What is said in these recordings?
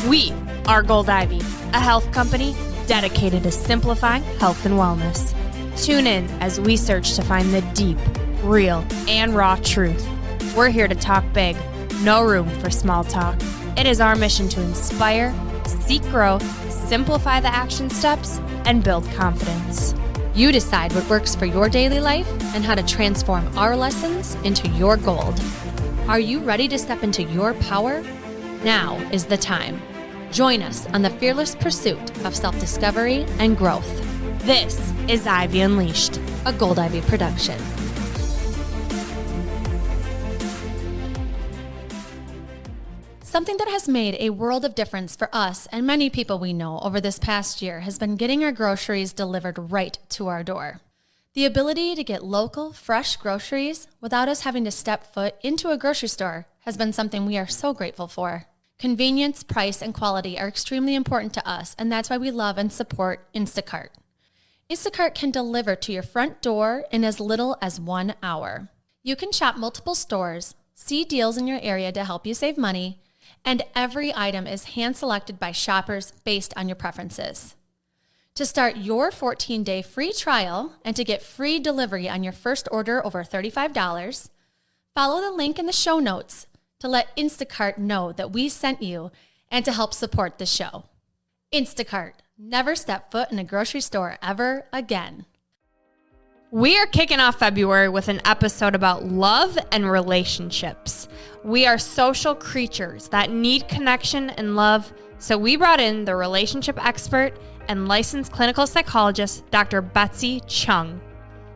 We are Gold Ivy, a health company dedicated to simplifying health and wellness. Tune in as we search to find the deep, real, and raw truth. We're here to talk big, no room for small talk. It is our mission to inspire, seek growth, simplify the action steps, and build confidence. You decide what works for your daily life and how to transform our lessons into your gold. Are you ready to step into your power? Now is the time. Join us on the fearless pursuit of self-discovery and growth. This is Ivy Unleashed, a Gold Ivy production. Something that has made a world of difference for us and many people we know over this past year has been getting our groceries delivered right to our door. The ability to get local, fresh groceries without us having to step foot into a grocery store has been something we are so grateful for. Convenience, price, and quality are extremely important to us, and that's why we love and support INSTACART. INSTACART can deliver to your front door in as little as 1 hour. You can shop multiple stores, see deals in your area to help you save money, and every item is hand-selected by shoppers based on your preferences. To start your 14-day free trial and to get free delivery on your first order over $35, follow the link in the show notes to let Instacart know that we sent you and to help support the show. Instacart, never step foot in a grocery store ever again. We are kicking off February with an episode about love and relationships. We are social creatures that need connection and love, so we brought in the relationship expert and licensed clinical psychologist, Dr. Betsy Chung.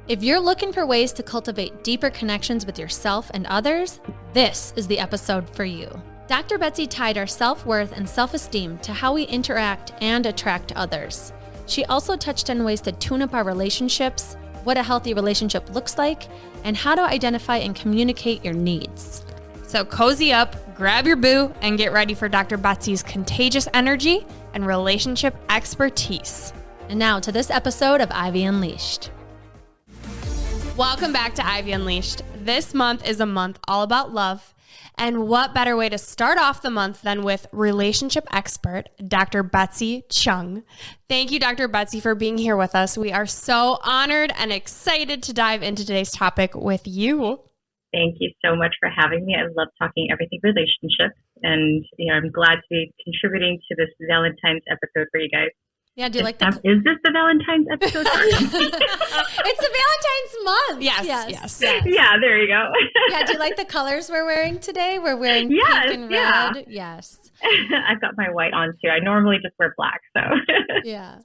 If you're looking for ways to cultivate deeper connections with yourself and others, this is the episode for you. Dr. Betsy tied our self-worth and self-esteem to how we interact and attract others. She also touched on ways to tune up our relationships, what a healthy relationship looks like, and how to identify and communicate your needs. So cozy up, grab your boo, and get ready for Dr. Betsy's contagious energy and relationship expertise. And now to this episode of Ivy Unleashed. Welcome back to Ivy Unleashed. This month is a month all about love. And what better way to start off the month than with relationship expert, Dr. Betsy Chung. Thank you, Dr. Betsy, for being here with us. We are so honored and excited to dive into today's topic with you. Thank you so much for having me. I love talking everything relationships. And I'm glad to be contributing to this Valentine's episode for you guys. Yeah, do you like that? Is this the Valentine's episode? It's the Valentine's month. Yes. Yeah, there you go. Yeah, do you like the colors we're wearing today? We're wearing pink and red. Yeah. Yes. I've got my white on too. I normally just wear black, so yeah,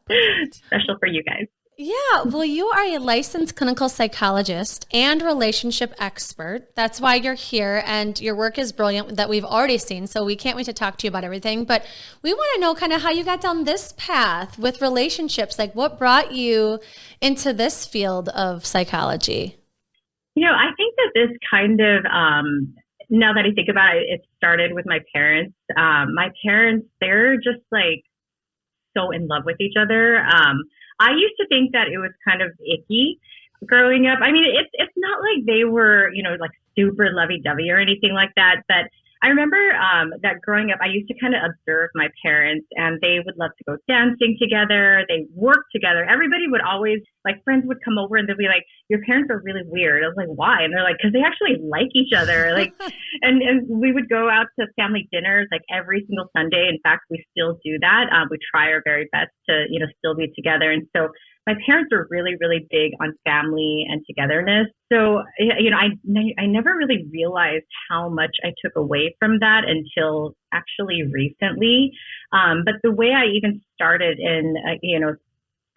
special for you guys. Yeah, well, you are a licensed clinical psychologist and relationship expert. That's why you're here, and your work is brilliant that we've already seen, so we can't wait to talk to you about everything. But we want to know kind of how you got down this path with relationships, like what brought you into this field of psychology? I think that this kind of, now that I think about it, it started with my parents. My parents, they're just like so in love with each other. I used to think that it was kind of icky growing up. I mean, it's not like they were, like super lovey-dovey or anything like that. But I remember that growing up, I used to kind of observe my parents, and they would love to go dancing together. They worked together. Everybody would always, like, friends would come over and they'd be like, your parents are really weird. I was like, why? And they're like, because they actually like each other. Like, and we would go out to family dinners like every single Sunday. In fact, we still do that. We try our very best to, still be together. And so my parents are really, really big on family and togetherness. So, I never really realized how much I took away from that until actually recently. But the way I even started in,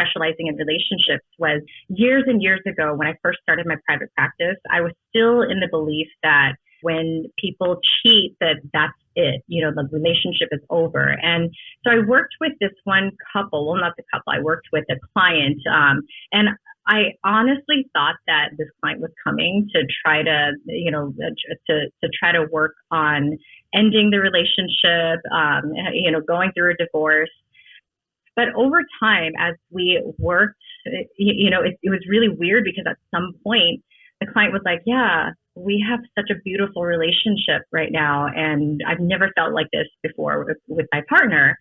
specializing in relationships was years and years ago when I first started my private practice. I was still in the belief that when people cheat, that's it, the relationship is over. And so I worked with this one couple, well, not the couple, I worked with a client, and I honestly thought that this client was coming to try to, to try to work on ending the relationship, going through a divorce. But over time, as we worked, it was really weird because at some point the client was like, yeah, we have such a beautiful relationship right now. And I've never felt like this before with my partner.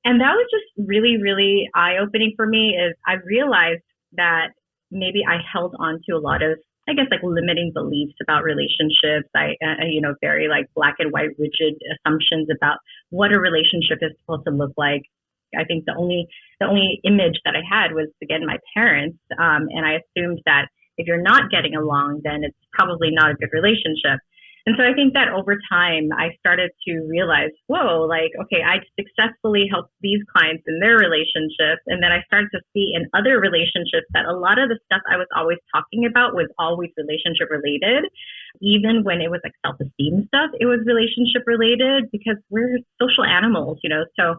And that was just really, really eye-opening for me. Is I realized that maybe I held on to a lot of, I guess, like limiting beliefs about relationships. Very like black and white, rigid assumptions about what a relationship is supposed to look like. I think the only image that I had was, again, my parents. And I assumed that if you're not getting along, then it's probably not a good relationship. And so I think that over time, I started to realize, whoa, like, okay, I successfully helped these clients in their relationships. And then I started to see in other relationships that a lot of the stuff I was always talking about was always relationship related. Even when it was like self-esteem stuff, it was relationship related because we're social animals, So,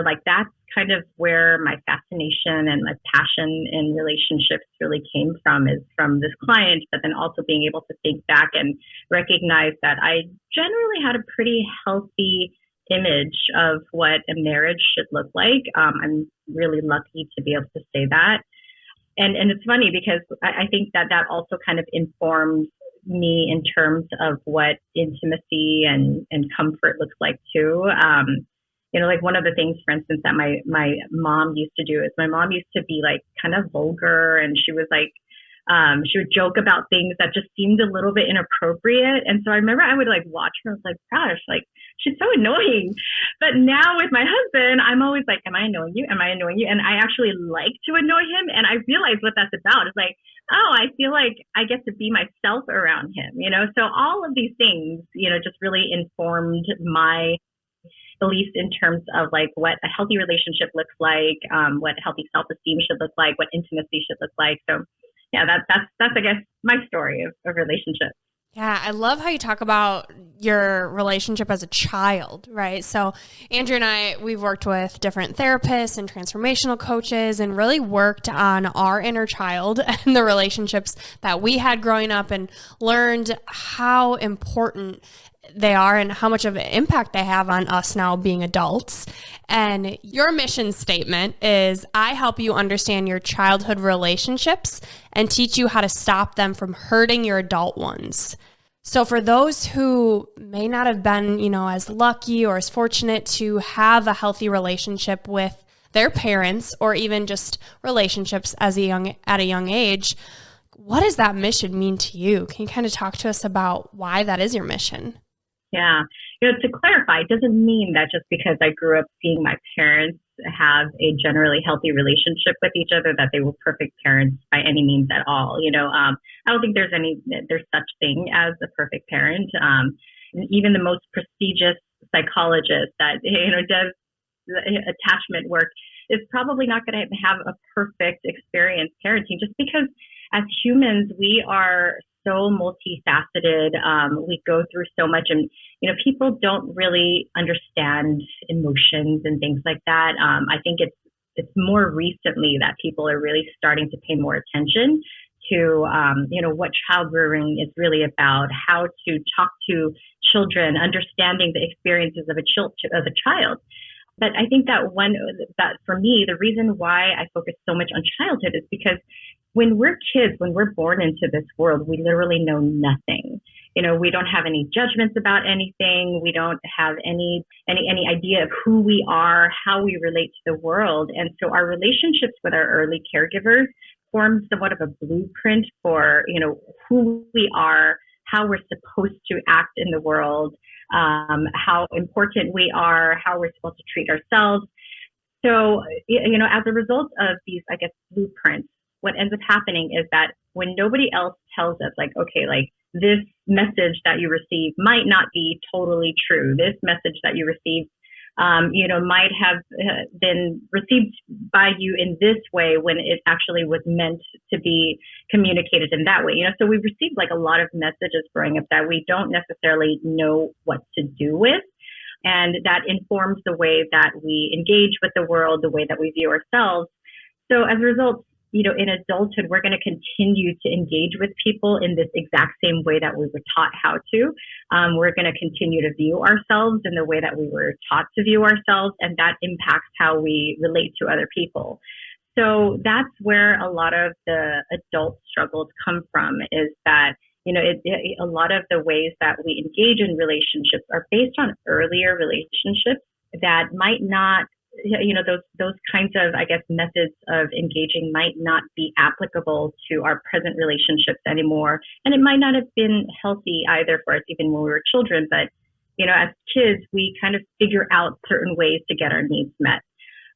like that's kind of where my fascination and my passion in relationships really came from, is from this client, but then also being able to think back and recognize that I generally had a pretty healthy image of what a marriage should look like. I'm really lucky to be able to say that. And it's funny because I think that also kind of informs me in terms of what intimacy and comfort looks like too. Like one of the things, for instance, that my mom used to do is my mom used to be like kind of vulgar, and she was like, she would joke about things that just seemed a little bit inappropriate. And so I remember I would like watch her. I was like, gosh, like she's so annoying. But now with my husband, I'm always like, am I annoying you? Am I annoying you? And I actually like to annoy him. And I realize what that's about. It's like, oh, I feel like I get to be myself around him, So all of these things, just really informed my beliefs in terms of like what a healthy relationship looks like, what healthy self-esteem should look like, what intimacy should look like. So yeah, that's I guess my story of relationships. Yeah, I love how you talk about your relationship as a child, right? So Andrew and I, we've worked with different therapists and transformational coaches and really worked on our inner child and the relationships that we had growing up, and learned how important they are and how much of an impact they have on us now being adults. And your mission statement is, I help you understand your childhood relationships and teach you how to stop them from hurting your adult ones. So for those who may not have been, as lucky or as fortunate to have a healthy relationship with their parents, or even just relationships at a young age, what does that mission mean to you? Can you kind of talk to us about why that is your mission? Yeah. To clarify, it doesn't mean that just because I grew up seeing my parents have a generally healthy relationship with each other, that they were perfect parents by any means at all. I don't think there's such thing as a perfect parent. Even the most prestigious psychologist that, does attachment work is probably not going to have a perfect experience parenting, just because as humans, we are so multifaceted. We go through so much, and people don't really understand emotions and things like that. I think it's more recently that people are really starting to pay more attention to what child rearing is really about, how to talk to children, understanding the experiences of a child. But I think that for me, the reason why I focus so much on childhood is because when we're kids, when we're born into this world, we literally know nothing. We don't have any judgments about anything. We don't have any idea of who we are, how we relate to the world. And so our relationships with our early caregivers form somewhat of a blueprint for, who we are, how we're supposed to act in the world, how important we are, how we're supposed to treat ourselves. So, as a result of these, I guess, blueprints, what ends up happening is that when nobody else tells us, like, okay, like this message that you receive might not be totally true. This message that you received, might have been received by you in this way when it actually was meant to be communicated in that way. So we received like a lot of messages growing up that we don't necessarily know what to do with. And that informs the way that we engage with the world, the way that we view ourselves. So as a result, in adulthood, we're going to continue to engage with people in this exact same way that we were taught how to. We're going to continue to view ourselves in the way that we were taught to view ourselves, and that impacts how we relate to other people. So that's where a lot of the adult struggles come from, is that, A lot of the ways that we engage in relationships are based on earlier relationships that might not, those kinds of, I guess, methods of engaging might not be applicable to our present relationships anymore. And it might not have been healthy either for us, even when we were children. But, as kids, we kind of figure out certain ways to get our needs met.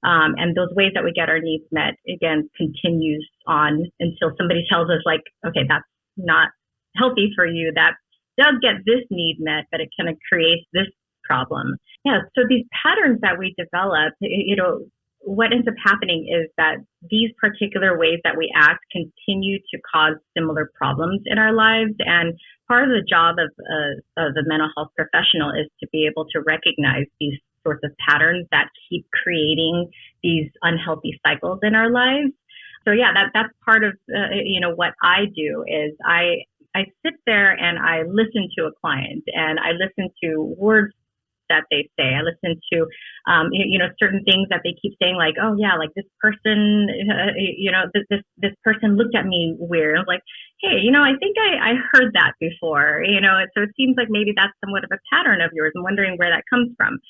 And those ways that we get our needs met, again, continues on until somebody tells us, like, okay, that's not healthy for you. That does get this need met, but it kind of creates this problem. Yeah. So these patterns that we develop, what ends up happening is that these particular ways that we act continue to cause similar problems in our lives. And part of the job of the mental health professional is to be able to recognize these sorts of patterns that keep creating these unhealthy cycles in our lives. So yeah, that's part of, what I do is I sit there and I listen to a client and I listen to words that they say. I listen to, certain things that they keep saying, like, oh yeah, like this person, this person looked at me weird. I was like, hey, I think I heard that before, so it seems like maybe that's somewhat of a pattern of yours. I'm wondering where that comes from.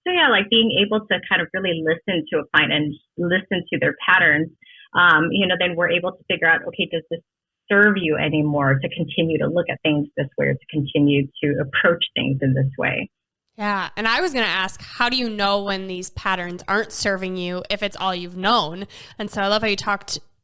So yeah, like being able to kind of really listen to a client and listen to their patterns, then we're able to figure out, okay, does this serve you anymore to continue to look at things this way or to continue to approach things in this way? Yeah. And I was going to ask, how do you know when these patterns aren't serving you if it's all you've known? And so I love how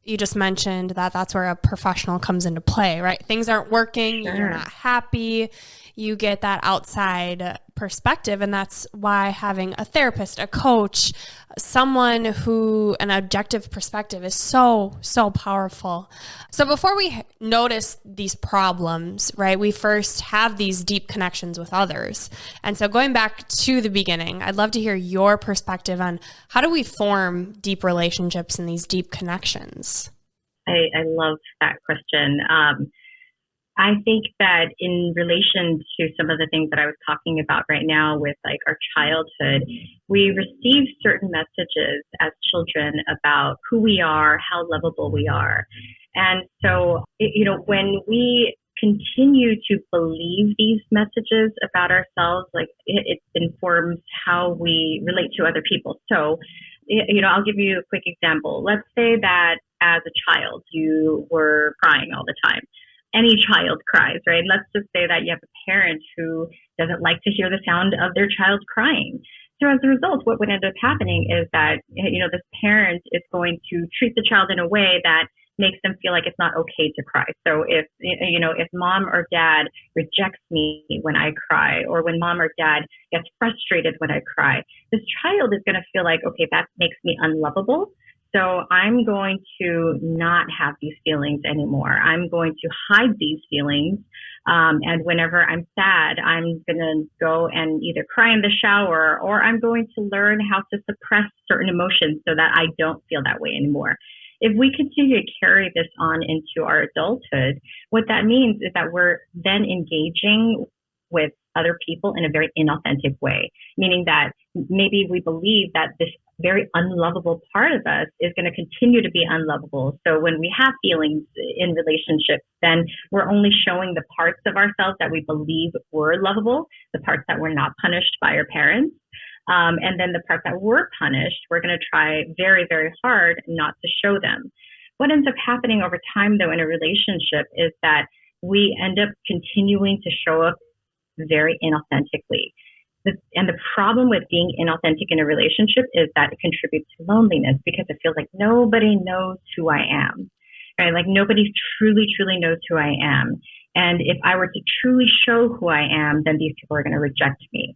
you just mentioned that that's where a professional comes into play, right? Things aren't working. Sure. You're not happy. You get that outside perspective. And that's why having a therapist, a coach, someone who an objective perspective is so, so powerful. So before we notice these problems, right, we first have these deep connections with others. And so going back to the beginning, I'd love to hear your perspective on how do we form deep relationships and these deep connections? I love that question. I think that in relation to some of the things that I was talking about right now with like our childhood, we receive certain messages as children about who we are, how lovable we are. And so, when we continue to believe these messages about ourselves, like it informs how we relate to other people. So, I'll give you a quick example. Let's say that as a child, you were crying all the time. Any child cries, right? Let's just say that you have a parent who doesn't like to hear the sound of their child crying. So as a result, what would end up happening is that, this parent is going to treat the child in a way that makes them feel like it's not okay to cry. So if mom or dad rejects me when I cry, or when mom or dad gets frustrated when I cry, this child is going to feel like, okay, that makes me unlovable. So I'm going to not have these feelings anymore. I'm going to hide these feelings. And whenever I'm sad, I'm going to go and either cry in the shower, or I'm going to learn how to suppress certain emotions so that I don't feel that way anymore. If we continue to carry this on into our adulthood, what that means is that we're then engaging with other people in a very inauthentic way, meaning that maybe we believe that this very unlovable part of us is going to continue to be unlovable. So when we have feelings in relationships, then we're only showing the parts of ourselves that we believe were lovable, the parts that were not punished by our parents. And then the parts that were punished, we're going to try very, very hard not to show them. What ends up happening over time, though, in a relationship is that we end up continuing to show up very inauthentically. And the problem with being inauthentic in a relationship is that it contributes to loneliness, because it feels like nobody knows who I am, right? Like nobody truly, truly knows who I am. And if I were to truly show who I am, then these people are going to reject me.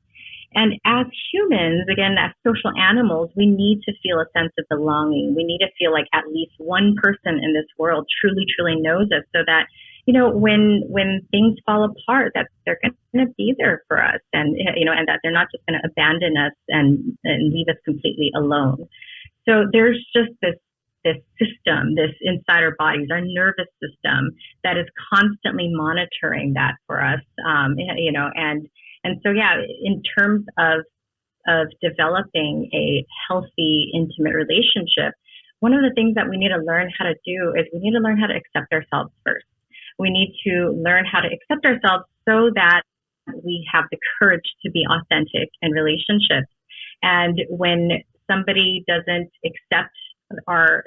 And as humans, again, as social animals, we need to feel a sense of belonging. We need to feel like at least one person in this world truly, truly knows us, so that, when things fall apart, that they're going to be there for us, and, and that they're not just going to abandon us and leave us completely alone. So there's just this system, this inside our bodies, our nervous system, that is constantly monitoring that for us, and so, yeah, in terms of developing a healthy, intimate relationship, one of the things that we need to learn how to do is we need to learn how to accept ourselves first. We need to learn how to accept ourselves so that we have the courage to be authentic in relationships. And when somebody doesn't accept our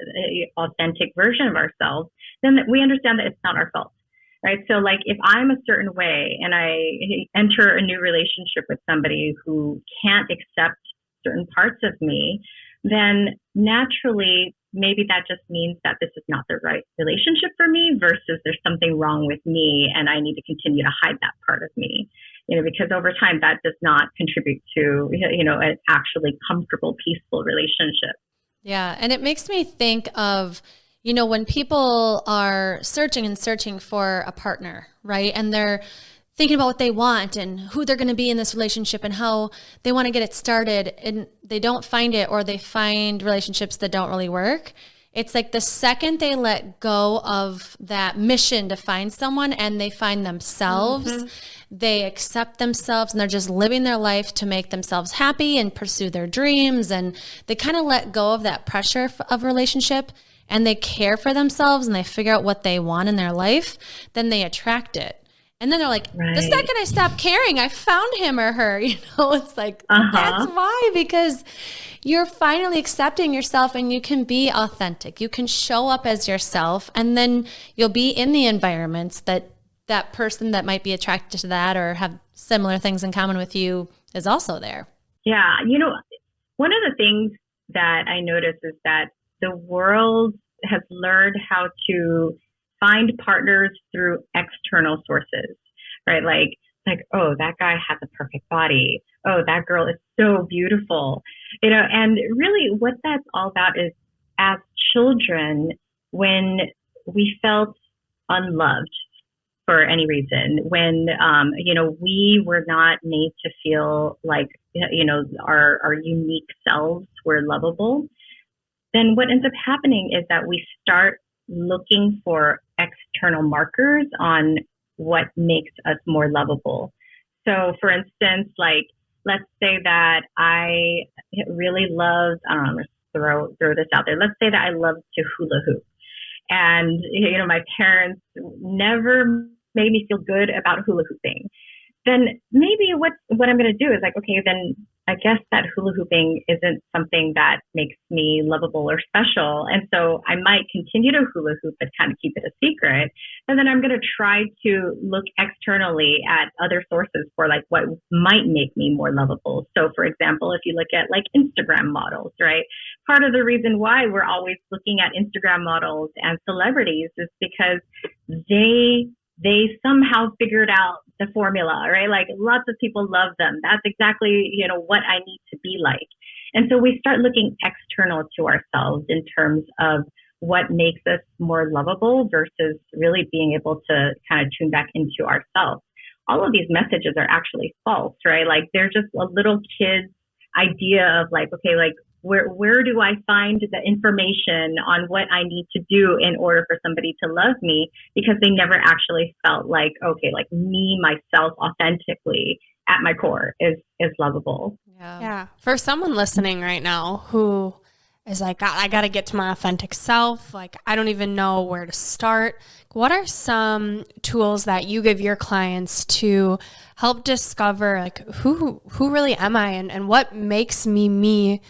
authentic version of ourselves, then we understand that it's not our fault, right? So like if I'm a certain way and I enter a new relationship with somebody who can't accept certain parts of me, then naturally, maybe that just means that this is not the right relationship for me versus there's something wrong with me and I need to continue to hide that part of me. Because over time that does not contribute to, an actually comfortable, peaceful relationship. Yeah. And it makes me think of, when people are searching for a partner, right? And they're thinking about what they want and who they're going to be in this relationship and how they want to get it started, and they don't find it, or they find relationships that don't really work. It's like the second they let go of that mission to find someone and they find themselves, they accept themselves, and they're just living their life to make themselves happy and pursue their dreams. And they kind of let go of that pressure of relationship, and they care for themselves and they figure out what they want in their life, then they attract it. And then they're like, the second I stop caring, I found him or her. It's like, that's why, because you're finally accepting yourself and you can be authentic. You can show up as yourself, and then you'll be in the environments that person that might be attracted to that or have similar things in common with you is also there. Yeah. One of the things that I notice is that the world has learned how to find partners through external sources, right? Like, oh, that guy has a perfect body. Oh, that girl is so beautiful. And really what that's all about is, as children, when we felt unloved for any reason, when, we were not made to feel like, our unique selves were lovable, then what ends up happening is that we start looking for external markers on what makes us more lovable. So for instance, like, let's say that I really loved, I don't know, let's throw this out there. Let's say that I loved to hula hoop. And, my parents never made me feel good about hula hooping. Then maybe what I'm going to do is like, okay, then I guess that hula hooping isn't something that makes me lovable or special. And so I might continue to hula hoop but kind of keep it a secret. And then I'm going to try to look externally at other sources for like what might make me more lovable. So for example, if you look at like Instagram models, right? Part of the reason why we're always looking at Instagram models and celebrities is because they somehow figured out the formula, right? Like lots of people love them. That's exactly, what I need to be like. And so we start looking external to ourselves in terms of what makes us more lovable versus really being able to kind of tune back into ourselves. All of these messages are actually false, right? Like they're just a little kid's idea of like, okay, like where do I find the information on what I need to do in order for somebody to love me? Because they never actually felt like, okay, like me, myself, authentically at my core is lovable. Yeah. For someone listening right now who is like, I got to get to my authentic self. Like, I don't even know where to start. What are some tools that you give your clients to help discover like who really am I and what makes me,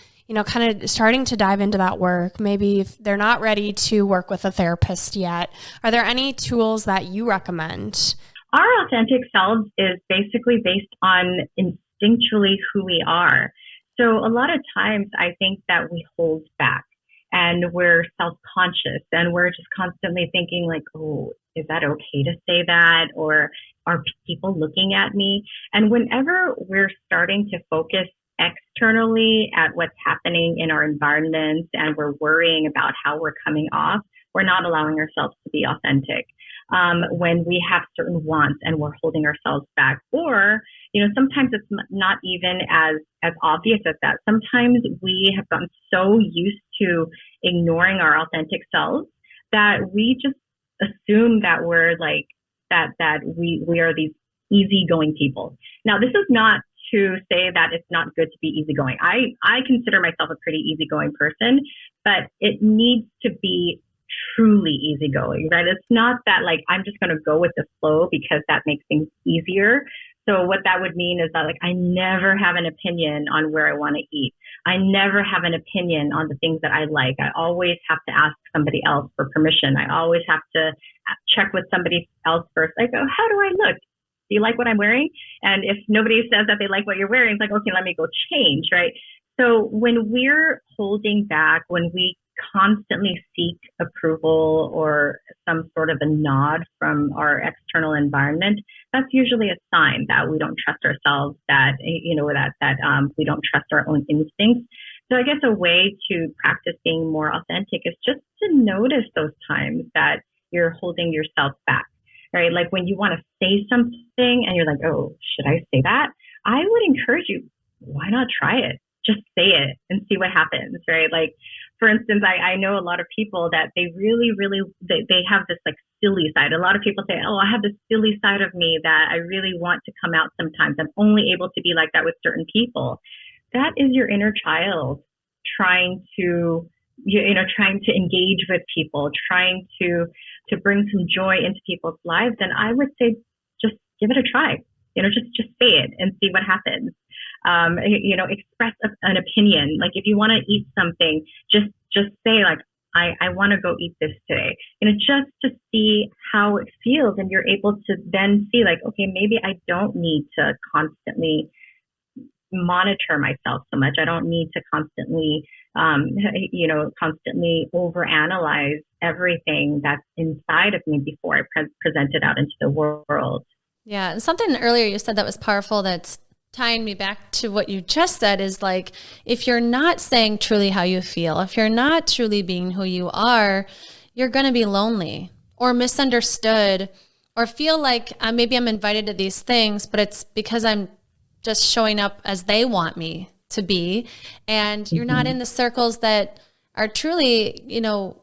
kind of starting to dive into that work? Maybe if they're not ready to work with a therapist yet, are there any tools that you recommend? Our authentic selves is basically based on instinctually who we are. So a lot of times I think that we hold back and we're self-conscious and we're just constantly thinking like, oh, is that okay to say that? Or are people looking at me? And whenever we're starting to focus externally at what's happening in our environments and we're worrying about how we're coming off, we're not allowing ourselves to be authentic. When we have certain wants and we're holding ourselves back, or, sometimes it's not even as obvious as that. Sometimes we have gotten so used to ignoring our authentic selves that we just assume that we're like, that we are these easygoing people. Now, this is not to say that it's not good to be easygoing. I consider myself a pretty easygoing person, but it needs to be truly easygoing, right? It's not that like I'm just going to go with the flow because that makes things easier. So what that would mean is that like I never have an opinion on where I want to eat. I never have an opinion on the things that I like. I always have to ask somebody else for permission. I always have to check with somebody else first. Like, oh, how do I look? Do you like what I'm wearing? And if nobody says that they like what you're wearing, it's like, okay, let me go change, right? So when we're holding back, when we constantly seek approval or some sort of a nod from our external environment, that's usually a sign that we don't trust ourselves, that, you know, that we don't trust our own instincts. So I guess a way to practice being more authentic is just to notice those times that you're holding yourself back, right? Like when you want to say something and you're like, oh, should I say that? I would encourage you, why not try it? Just say it and see what happens, right? Like, for instance, I know a lot of people that they really, they have this like silly side. A lot of people say, oh, I have this silly side of me that I really want to come out sometimes. I'm only able to be like that with certain people. That is your inner child trying to, trying to engage with people, trying to bring some joy into people's lives. And I would say, just give it a try. Just say it and see what happens. Express an opinion. Like if you want to eat something, just say like, I want to go eat this today. Just to see how it feels. And you're able to then see like, okay, maybe I don't need to constantly monitor myself so much. I don't need to constantly overanalyze everything that's inside of me before I present it out into the world. Yeah. And something earlier you said that was powerful, that's tying me back to what you just said, is like, if you're not saying truly how you feel, if you're not truly being who you are, you're going to be lonely or misunderstood, or feel like maybe I'm invited to these things, but it's because I'm just showing up as they want me to be. And you're not in the circles that are truly,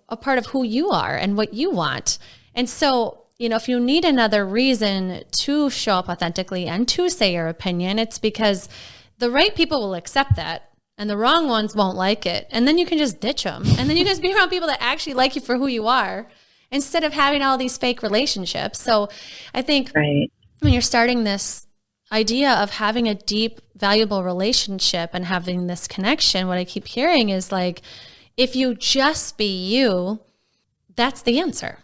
a part of who you are and what you want. And so, if you need another reason to show up authentically and to say your opinion, it's because the right people will accept that and the wrong ones won't like it. And then you can just ditch them. And then you can be around people that actually like you for who you are instead of having all these fake relationships. So I think when you're starting this idea of having a deep, valuable relationship and having this connection, what I keep hearing is like, if you just be you, that's the answer.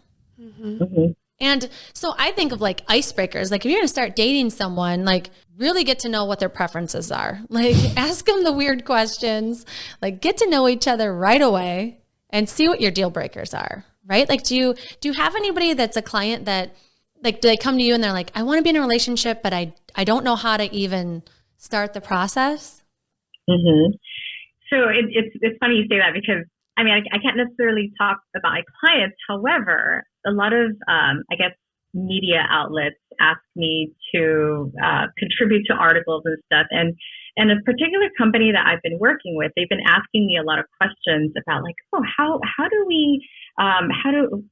And so I think of like icebreakers. Like if you're going to start dating someone, like really get to know what their preferences are. Like ask them the weird questions, like get to know each other right away and see what your deal breakers are, right? Like do you have anybody that's a client that like, do they come to you and they're like, I want to be in a relationship, but I don't know how to even start the process? So it's funny you say that, because I mean, I can't necessarily talk about my clients. However, a lot of, media outlets ask me to contribute to articles and stuff. And a particular company that I've been working with, they've been asking me a lot of questions about like, oh, how do we,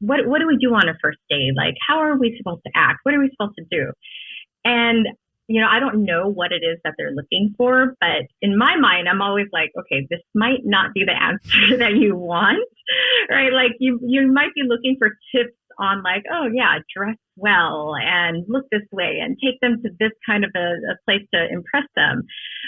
what do we do on a first date? Like, how are we supposed to act? What are we supposed to do? And I don't know what it is that they're looking for, but in my mind, I'm always like, okay, this might not be the answer that you want, right? Like you might be looking for tips on like, oh yeah, dress well and look this way and take them to this kind of a place to impress them.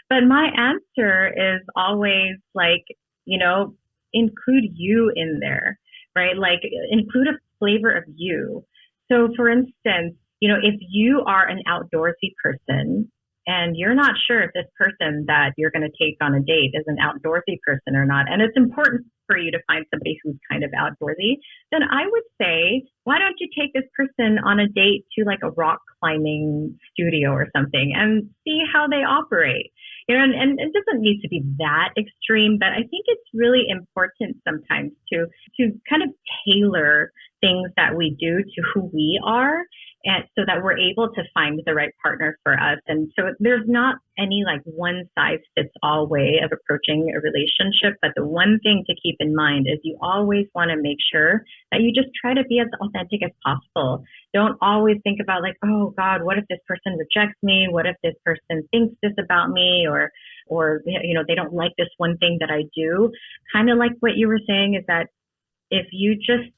But my answer is always like, include you in there, right? Like include a flavor of you. So for instance, if you are an outdoorsy person and you're not sure if this person that you're going to take on a date is an outdoorsy person or not, and it's important for you to find somebody who's kind of outdoorsy, then I would say, why don't you take this person on a date to like a rock climbing studio or something and see how they operate? And it doesn't need to be that extreme, but I think it's really important sometimes to kind of tailor things that we do to who we are, and so that we're able to find the right partner for us. And so there's not any like one size fits all way of approaching a relationship. But the one thing to keep in mind is you always want to make sure that you just try to be as authentic as possible. Don't always think about like, oh God, what if this person rejects me? What if this person thinks this about me? Or they don't like this one thing that I do. Kind of like what you were saying is that if you just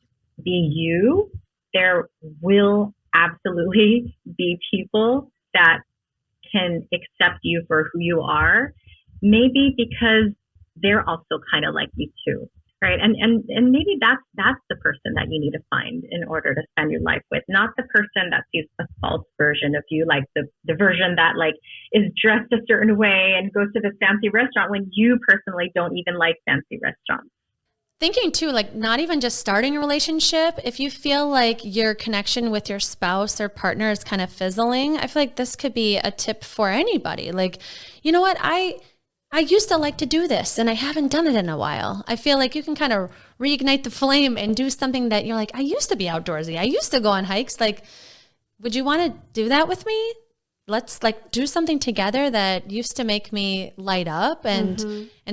be you, there will absolutely be people that can accept you for who you are, maybe because they're also kind of like you too, right? And maybe that's the person that you need to find in order to spend your life with, not the person that sees the false version of you, like the version that like is dressed a certain way and goes to this fancy restaurant when you personally don't even like fancy restaurants. Thinking too, like not even just starting a relationship, if you feel like your connection with your spouse or partner is kind of fizzling, I feel like this could be a tip for anybody. Like, you know what, I used to like to do this and I haven't done it in a while. I feel like you can kind of reignite the flame and do something that you're like, I used to be outdoorsy. I used to go on hikes. Like, would you want to do that with me? Let's like do something together that used to make me light up and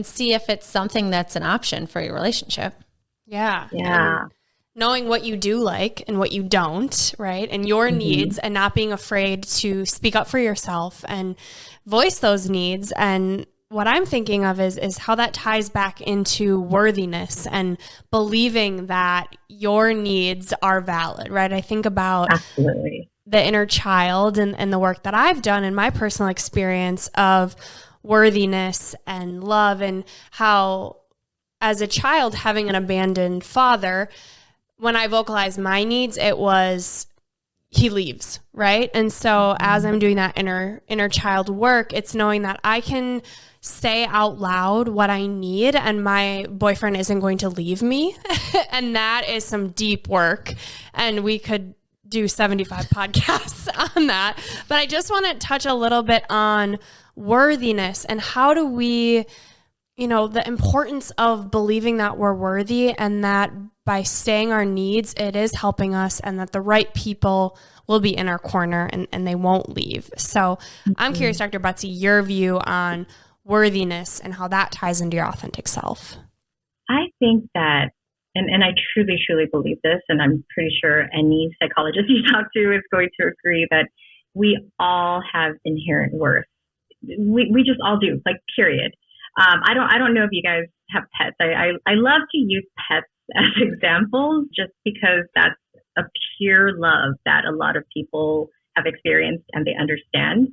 see if it's something that's an option for your relationship. Yeah. Yeah. And knowing what you do like and what you don't, right? And your needs, and not being afraid to speak up for yourself and voice those needs. And what I'm thinking of is how that ties back into worthiness and believing that your needs are valid, right? I think about Absolutely the inner child and the work that I've done in my personal experience of worthiness and love, and how as a child having an abandoned father, when I vocalized my needs, it was he leaves, right? And so as I'm doing that inner child work, it's knowing that I can say out loud what I need and my boyfriend isn't going to leave me. And that is some deep work. And we could do 75 podcasts on that. But I just want to touch a little bit on worthiness and how do we, the importance of believing that we're worthy and that by saying our needs, it is helping us and that the right people will be in our corner and they won't leave. So I'm curious, Dr. Betsy, your view on worthiness and how that ties into your authentic self. I think that, and I truly, truly believe this, and I'm pretty sure any psychologist you talk to is going to agree that we all have inherent worth. We just all do, like, period. I don't know if you guys have pets. I love to use pets as examples just because that's a pure love that a lot of people have experienced and they understand.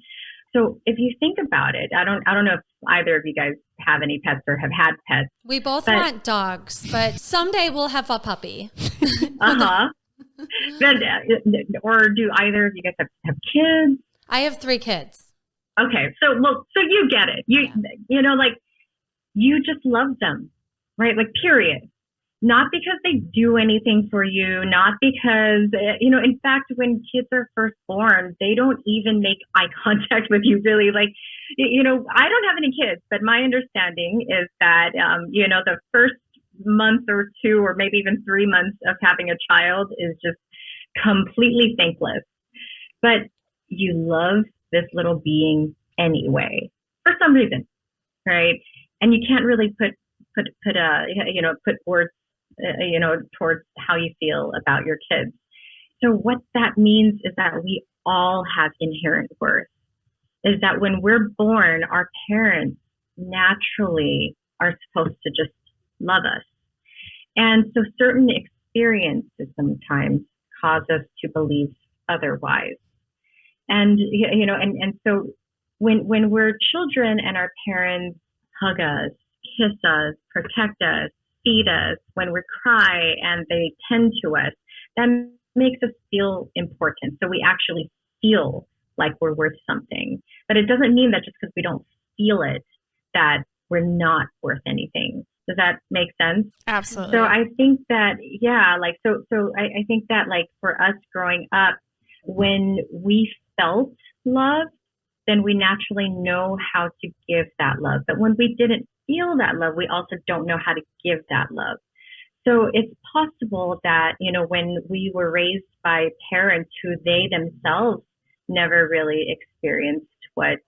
So if you think about it, I don't know if either of you guys have any pets or have had pets. We both want dogs, but someday we'll have a puppy. Or do either of you guys have kids? I have 3 kids. Okay, so you get it. Like you just love them, right? Like period. Not because they do anything for you, not because, in fact, when kids are first born, they don't even make eye contact with you really. Like, I don't have any kids, but my understanding is that, the first month or 2 or maybe even 3 months of having a child is just completely thankless. But you love this little being anyway, for some reason, right? And you can't really put words towards how you feel about your kids. So what that means is that we all have inherent worth, is that when we're born, our parents naturally are supposed to just love us. And so certain experiences sometimes cause us to believe otherwise. And, and so when we're children and our parents hug us, kiss us, protect us, feed us, when we cry and they tend to us, that makes us feel important. So we actually feel like we're worth something. But it doesn't mean that just because we don't feel it, that we're not worth anything. Does that make sense? Absolutely. So I think that, I think that like for us growing up, when we felt love, then we naturally know how to give that love. But when we didn't feel that love, we also don't know how to give that love. So it's possible that, when we were raised by parents who they themselves never really experienced what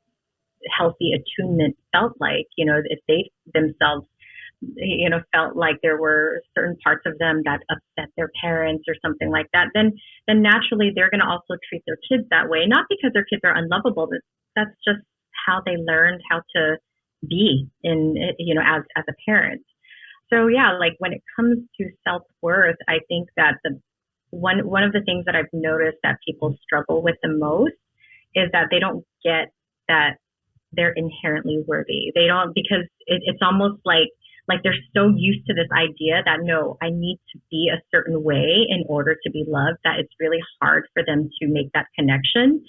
healthy attunement felt like, if they themselves, felt like there were certain parts of them that upset their parents or something like that, then naturally they're going to also treat their kids that way. Not because their kids are unlovable, but that's just how they learned how to be as a parent. So yeah, like when it comes to self-worth, I think that the one of the things that I've noticed that people struggle with the most is that they don't get that they're inherently worthy. They don't, because it's almost like they're so used to this idea that no, I need to be a certain way in order to be loved, that it's really hard for them to make that connection.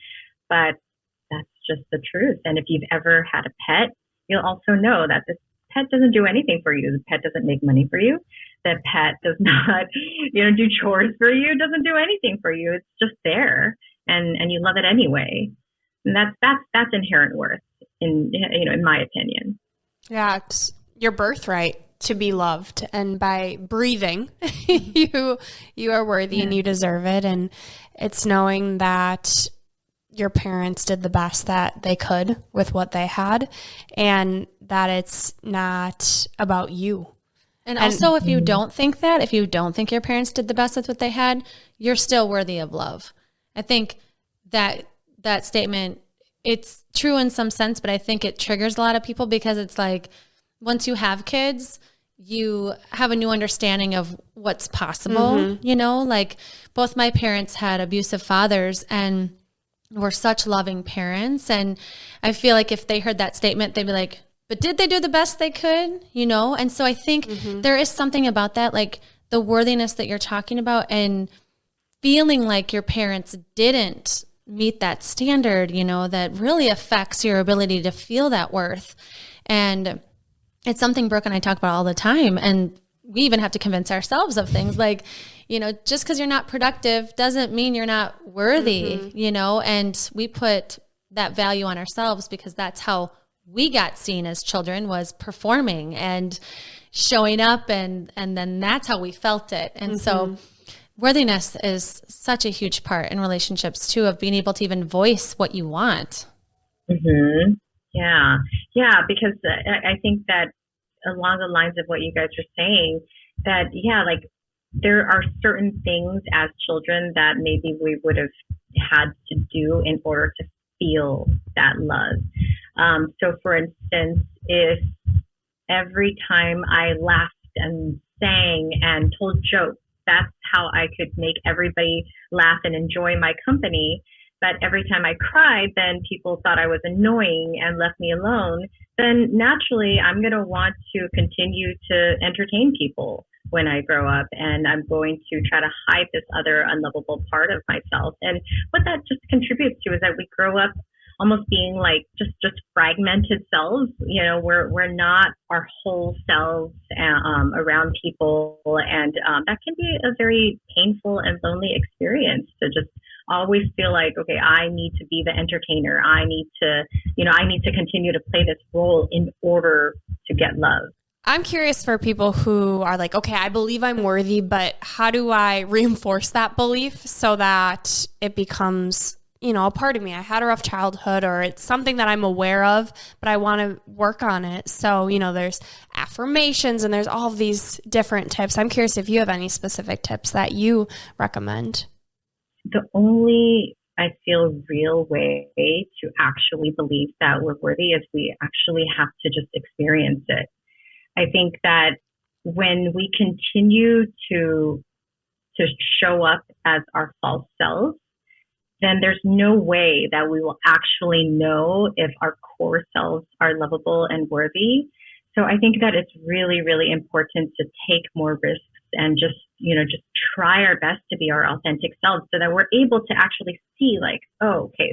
But that's just the truth. And if you've ever had a pet, you'll also know that this pet doesn't do anything for you. The pet doesn't make money for you. The pet does not, do chores for you. It doesn't do anything for you. It's just there, and you love it anyway. And that's inherent worth, in my opinion. Yeah, it's your birthright to be loved, and by breathing, you are worthy and you deserve it. And it's knowing that your parents did the best that they could with what they had, and that it's not about you. And also, if you don't think your parents did the best with what they had, you're still worthy of love. I think that statement, it's true in some sense, but I think it triggers a lot of people, because it's like, once you have kids, you have a new understanding of what's possible. Like both my parents had abusive fathers and were such loving parents. And I feel like if they heard that statement, they'd be like, but did they do the best they could? And so I think there is something about that, like the worthiness that you're talking about, and feeling like your parents didn't meet that standard, that really affects your ability to feel that worth. And it's something Brooke and I talk about all the time. And we even have to convince ourselves of things like, just because you're not productive doesn't mean you're not worthy, and we put that value on ourselves because that's how we got seen as children, was performing and showing up. And then that's how we felt it. And so worthiness is such a huge part in relationships too, of being able to even voice what you want. Mm-hmm. Yeah, because I think that along the lines of what you guys are saying, that, like there are certain things as children that maybe we would have had to do in order to feel that love. So for instance, if every time I laughed and sang and told jokes, that's how I could make everybody laugh and enjoy my company. But every time I cried, then people thought I was annoying and left me alone. Then naturally, I'm going to want to continue to entertain people when I grow up. And I'm going to try to hide this other unlovable part of myself. And what that just contributes to is that we grow up almost being like just fragmented selves. We're not our whole selves around people. And that can be a very painful and lonely experience, to just always feel like, okay, I need to be the entertainer. I need to continue to play this role in order to get love. I'm curious for people who are like, okay, I believe I'm worthy, but how do I reinforce that belief so that it becomes, a part of me? I had a rough childhood, or it's something that I'm aware of, but I want to work on it. So, there's affirmations and there's all of these different tips. I'm curious if you have any specific tips that you recommend. The only, I feel, real way to actually believe that we're worthy is we actually have to just experience it. I think that when we continue to show up as our false selves, then there's no way that we will actually know if our core selves are lovable and worthy. So I think that it's really, really important to take more risks and just try our best to be our authentic selves, so that we're able to actually see like, oh, okay,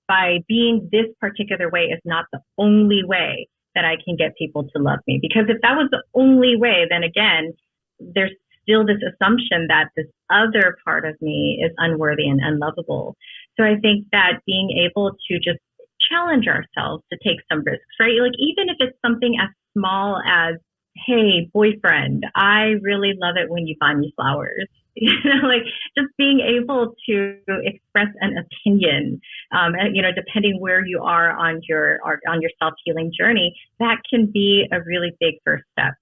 by being this particular way is not the only way that I can get people to love me. Because if that was the only way, then again, there's still this assumption that this other part of me is unworthy and unlovable. So I think that being able to just challenge ourselves to take some risks, right? Like even if it's something as small as, hey, boyfriend, I really love it when you buy me flowers. Like just being able to express an opinion, depending where you are on your self-healing journey, that can be a really big first step.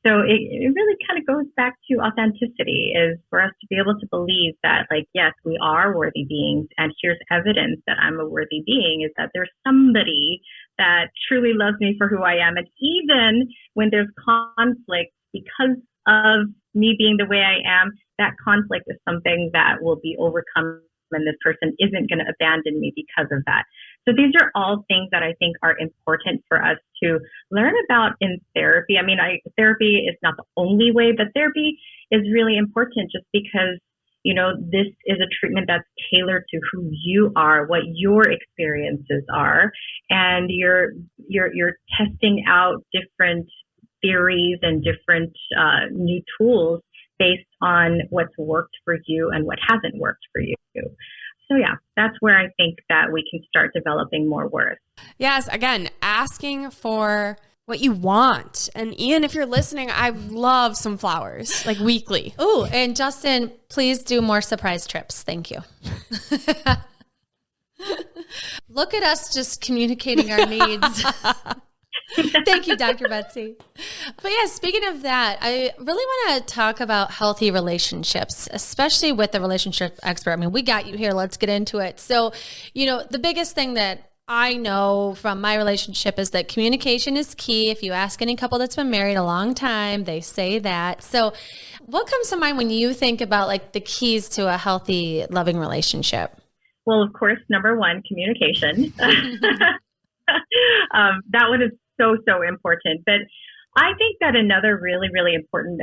So it really kind of goes back to authenticity, is for us to be able to believe that, like, yes, we are worthy beings. And here's evidence that I'm a worthy being, is that there's somebody that truly loves me for who I am. And even when there's conflict because of me being the way I am, that conflict is something that will be overcome, and this person isn't going to abandon me because of that. So these are all things that I think are important for us to learn about in therapy. I mean, therapy is not the only way, but therapy is really important just because, this is a treatment that's tailored to who you are, what your experiences are, and you're testing out different theories and different new tools based on what's worked for you and what hasn't worked for you. So yeah, that's where I think that we can start developing more worth. Yes, again, asking for what you want. And Ian, if you're listening, I love some flowers, like weekly. Oh, and Justin, please do more surprise trips. Thank you. Look at us just communicating our needs. Thank you, Dr. Betsy. But yeah, speaking of that, I really want to talk about healthy relationships, especially with the relationship expert. I mean, we got you here. Let's get into it. So, the biggest thing that I know from my relationship is that communication is key. If you ask any couple that's been married a long time, they say that. So what comes to mind when you think about like the keys to a healthy, loving relationship? Well, of course, number one, communication. That one is so important. But I think that another really, really important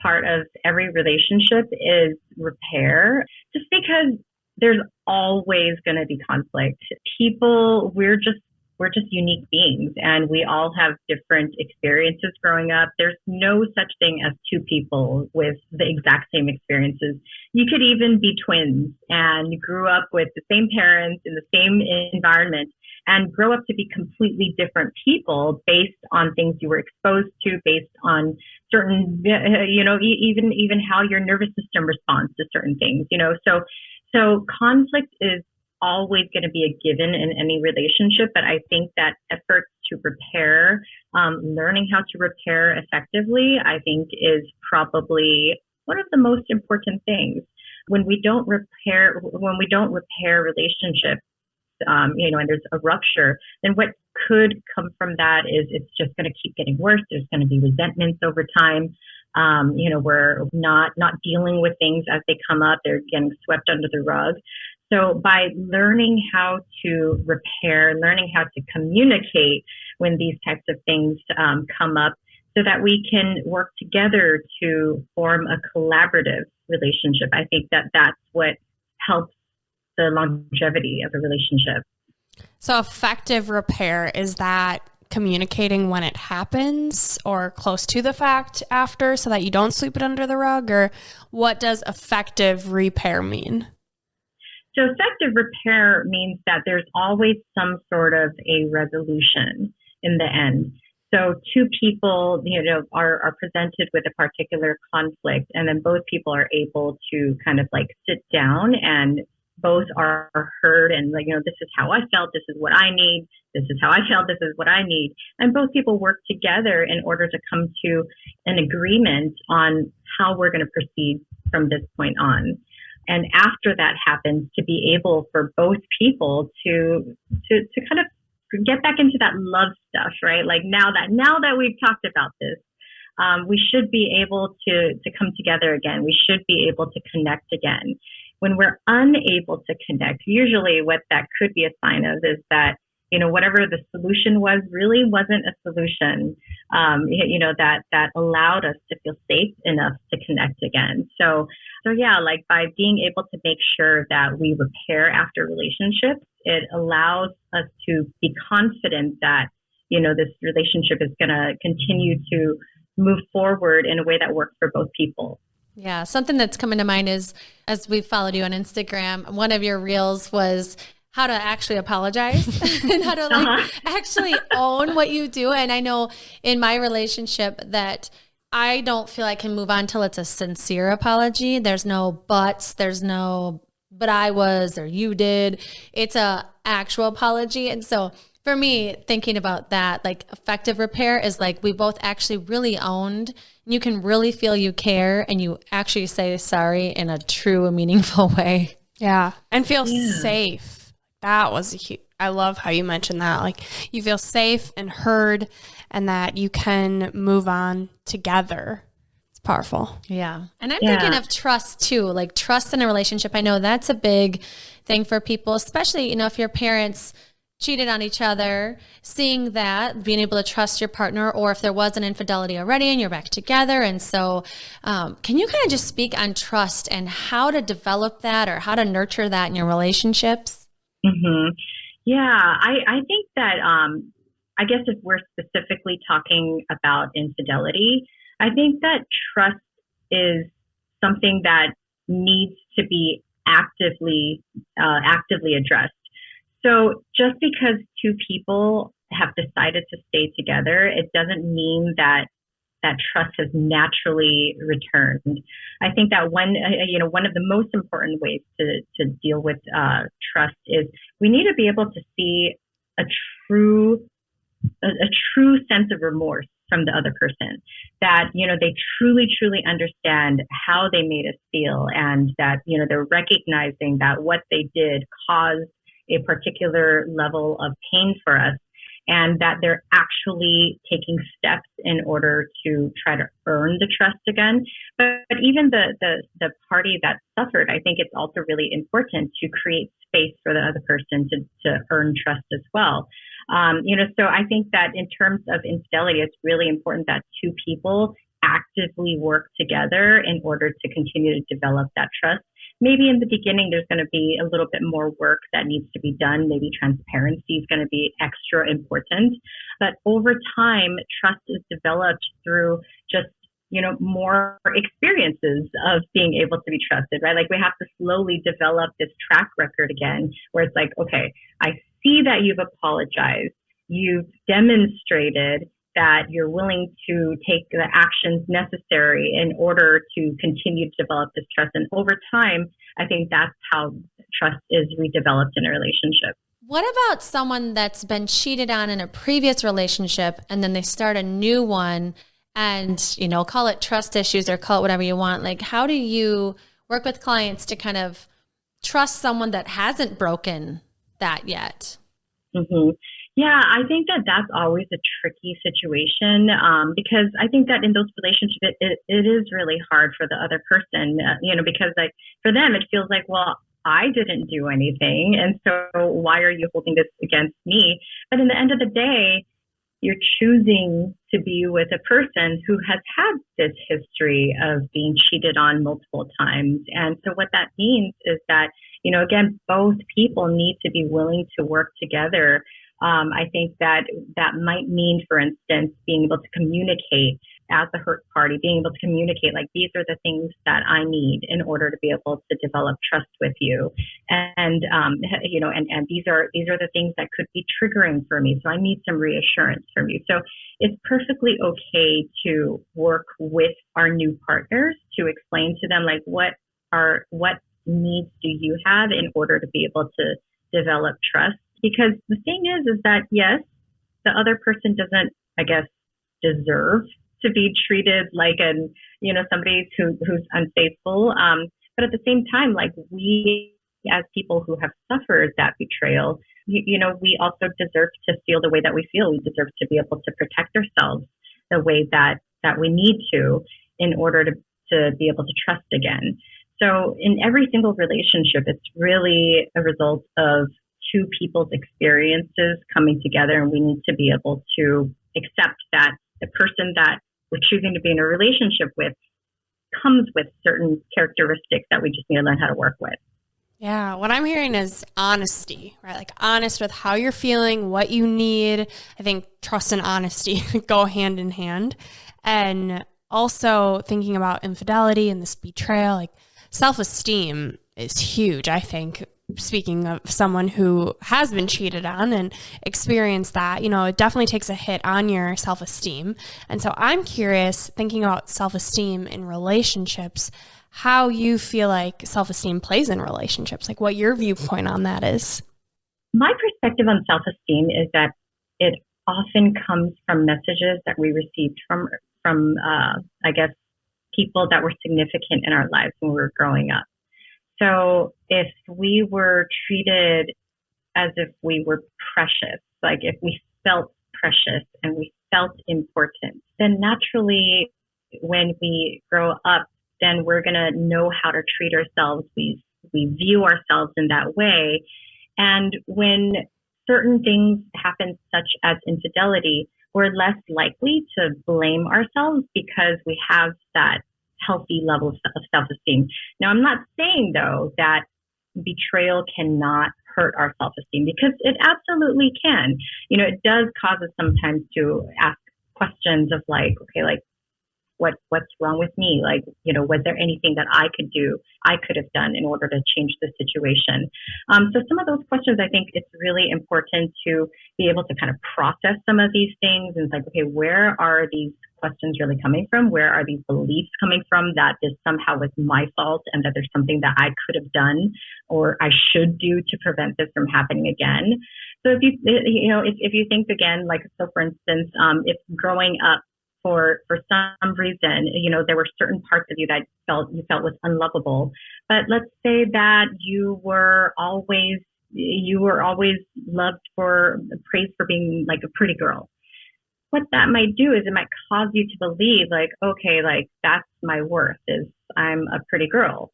part of every relationship is repair, just because there's always going to be conflict. People, we're just unique beings, and we all have different experiences growing up. There's no such thing as two people with the exact same experiences. You could even be twins and you grew up with the same parents in the same environment and grow up to be completely different people based on things you were exposed to, based on certain, even how your nervous system responds to certain things, So conflict is always going to be a given in any relationship, but I think that efforts to repair, learning how to repair effectively, I think is probably one of the most important things. When we don't repair relationships, and there's a rupture, then what could come from that is it's just going to keep getting worse. There's going to be resentments over time. We're not dealing with things as they come up. They're getting swept under the rug. So by learning how to repair, learning how to communicate when these types of things come up, so that we can work together to form a collaborative relationship, I think that that's what helps the longevity of a relationship. So effective repair, is that communicating when it happens or close to the fact after so that you don't sweep it under the rug? Or what does effective repair mean? So effective repair means that there's always some sort of a resolution in the end. So two people, are presented with a particular conflict, and then both people are able to kind of like sit down, and both are heard, and this is how I felt, this is what I need, this is how I felt, this is what I need. And both people work together in order to come to an agreement on how we're going to proceed from this point on. And after that happens, to be able for both people to kind of get back into that love stuff, right? Like now that we've talked about this, we should be able to come together again. We should be able to connect again. When we're unable to connect, usually what that could be a sign of is that, whatever the solution was really wasn't a solution, that allowed us to feel safe enough to connect again. So yeah, like by being able to make sure that we repair after relationships, it allows us to be confident that, this relationship is going to continue to move forward in a way that works for both people. Yeah. Something that's coming to mind is, as we followed you on Instagram, one of your reels was how to actually apologize and how to actually own what you do. And I know in my relationship that I don't feel I can move on till it's a sincere apology. There's no buts. There's no, but I was, or you did. It's a actual apology. And so for me, thinking about that, like effective repair is like we both actually really owned, and you can really feel you care, and you actually say sorry in a true and meaningful way. Yeah. And feel safe. That was I love how you mentioned that. Like you feel safe and heard and that you can move on together. It's powerful. Yeah. And I'm thinking of trust too, like trust in a relationship. I know that's a big thing for people, especially, if your parents cheated on each other, seeing that, being able to trust your partner, or if there was an infidelity already and you're back together. And so can you kind of just speak on trust and how to develop that or how to nurture that in your relationships? Mm-hmm. Yeah, I think that, I guess if we're specifically talking about infidelity, I think that trust is something that needs to be actively addressed. So just because two people have decided to stay together, it doesn't mean that trust has naturally returned. I think that one of the most important ways to deal with trust is we need to be able to see a true sense of remorse from the other person, that they truly understand how they made us feel, and that they're recognizing that what they did caused a particular level of pain for us, and that they're actually taking steps in order to try to earn the trust again. But even the party that suffered, I think it's also really important to create space for the other person to earn trust as well. So I think that in terms of infidelity, it's really important that two people actively work together in order to continue to develop that trust. Maybe in the beginning, there's going to be a little bit more work that needs to be done. Maybe transparency is going to be extra important. But over time, trust is developed through just, more experiences of being able to be trusted, right? Like we have to slowly develop this track record again, where it's like, okay, I see that you've apologized. You've demonstrated that you're willing to take the actions necessary in order to continue to develop this trust. And over time, I think that's how trust is redeveloped in a relationship. What about someone that's been cheated on in a previous relationship and then they start a new one and, call it trust issues or call it whatever you want? Like, how do you work with clients to kind of trust someone that hasn't broken that yet? Mm-hmm. Yeah, I think that that's always a tricky situation, because I think that in those relationships, it is really hard for the other person, because like for them, it feels like, well, I didn't do anything. And so why are you holding this against me? But in the end of the day, you're choosing to be with a person who has had this history of being cheated on multiple times. And so what that means is that, again, both people need to be willing to work together. I think that might mean, for instance, being able to communicate as a hurt party, being able to communicate like, these are the things that I need in order to be able to develop trust with you. And these are the things that could be triggering for me. So I need some reassurance from you. So it's perfectly okay to work with our new partners to explain to them, like, what needs do you have in order to be able to develop trust? Because the thing is that, yes, the other person doesn't, I guess, deserve to be treated like somebody who's unfaithful. But at the same time, like, we as people who have suffered that betrayal, we also deserve to feel the way that we feel. We deserve to be able to protect ourselves the way that we need to in order to be able to trust again. So in every single relationship, it's really a result of two people's experiences coming together, and we need to be able to accept that the person that we're choosing to be in a relationship with comes with certain characteristics that we just need to learn how to work with. Yeah, what I'm hearing is honesty, right? Like honest with how you're feeling, what you need. I think trust and honesty go hand in hand. And also thinking about infidelity and this betrayal, like self-esteem is huge, I think. Speaking of someone who has been cheated on and experienced that, it definitely takes a hit on your self-esteem. And so I'm curious, thinking about self-esteem in relationships, how you feel like self-esteem plays in relationships, like what your viewpoint on that is. My perspective on self-esteem is that it often comes from messages that we received from I guess, people that were significant in our lives when we were growing up. So if we were treated as if we were precious. Like if we felt precious and we felt important, then naturally when we grow up, then we're going to know how to treat ourselves. We view ourselves in that way. And when certain things happen, such as infidelity, we're less likely to blame ourselves because we have that healthy level of self-esteem. Now, I'm not saying, though, that betrayal cannot hurt our self-esteem, because it absolutely can. You know, it does cause us sometimes to ask questions of like, okay, like, what's wrong with me? Like, you know, was there anything that I could have done in order to change the situation? So some of those questions, I think it's really important to be able to kind of process some of these things. And it's like, okay, where are these questions really coming from? Where are these beliefs coming from that this somehow was my fault and that there's something that I could have done or I should do to prevent this from happening again? So if you think again, like, so for instance, if growing up, for some reason, you know, there were certain parts of you that you felt was unlovable. But let's say that you were always loved for praise for being like a pretty girl. What that might do is it might cause you to believe like, okay, like that's my worth, is I'm a pretty girl.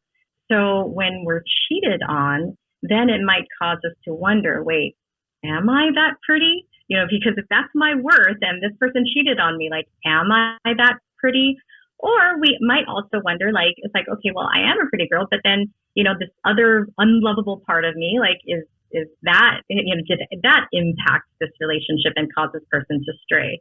So when we're cheated on, then it might cause us to wonder, wait, am I that pretty? You know, because if that's my worth and this person cheated on me, like, am I that pretty? Or we might also wonder, like, it's like, okay, well, I am a pretty girl, but then, you know, this other unlovable part of me, like, is that, you know, did that impact this relationship and cause this person to stray?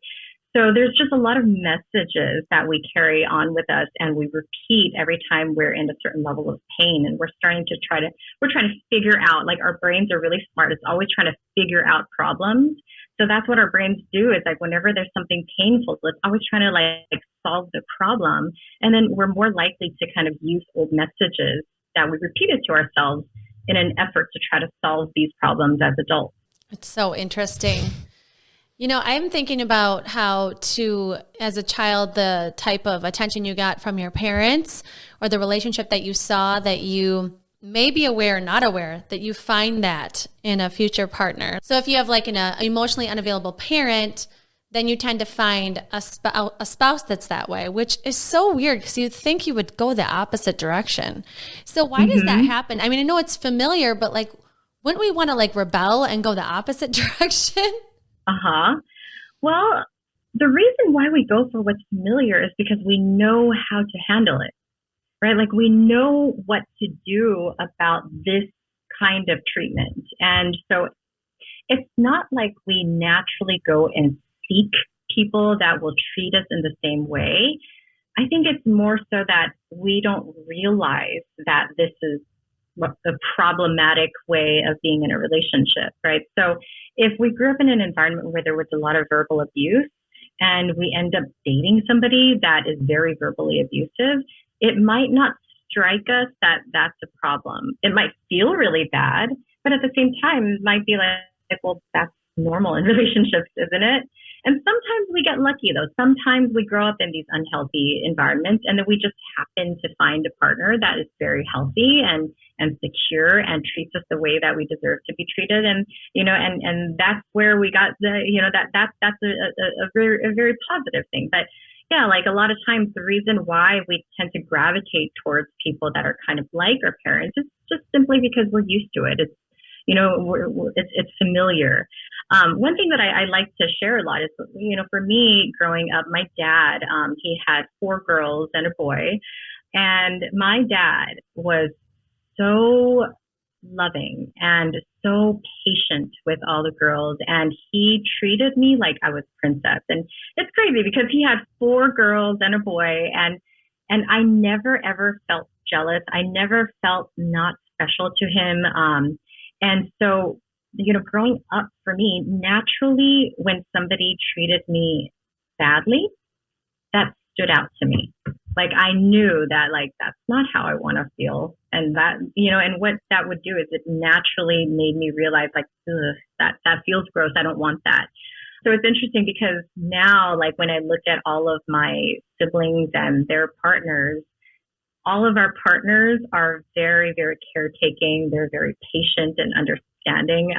So there's just a lot of messages that we carry on with us and we repeat every time we're in a certain level of pain, and we're trying to figure out, like, our brains are really smart. It's always trying to figure out problems. So that's what our brains do, is like whenever there's something painful, it's always trying to like solve the problem. And then we're more likely to kind of use old messages that we repeated to ourselves in an effort to try to solve these problems as adults. It's so interesting. You know, I'm thinking about how as a child, the type of attention you got from your parents or the relationship that you saw, that you may be aware or not aware, that you find that in a future partner. So if you have like an emotionally unavailable parent, then you tend to find a spouse that's that way, which is so weird because you think you would go the opposite direction. So why does that happen? I mean, I know it's familiar, but like, wouldn't we want to like rebel and go the opposite direction? Well, the reason why we go for what's familiar is because we know how to handle it, right? Like, we know what to do about this kind of treatment. And so it's not like we naturally go and seek people that will treat us in the same way. I think it's more so that we don't realize that this is a problematic way of being in a relationship, right? So if we grew up in an environment where there was a lot of verbal abuse and we end up dating somebody that is very verbally abusive, it might not strike us that that's a problem. It might feel really bad, but at the same time, it might be like, well, that's normal in relationships, isn't it? And sometimes we get lucky, though. Sometimes we grow up in these unhealthy environments, and then we just happen to find a partner that is very healthy and secure and treats us the way that we deserve to be treated. And, you know, and that's where we got the, you know, that's a very positive thing. But yeah, like, a lot of times the reason why we tend to gravitate towards people that are kind of like our parents is just simply because we're used to it. It's, you know, it's familiar. One thing that I like to share a lot is, you know, for me growing up, my dad, he had 4 girls and a boy, and my dad was so loving and so patient with all the girls, and he treated me like I was princess. And it's crazy because he had 4 girls and a boy, and I never ever felt jealous. I never felt not special to him. And so, you know, growing up for me, naturally, when somebody treated me badly, that stood out to me. Like, I knew that, like, that's not how I want to feel. And that, you know, and what that would do is it naturally made me realize, like, that feels gross. I don't want that. So it's interesting because now, like, when I look at all of my siblings and their partners, all of our partners are very, very caretaking. They're very patient and understanding,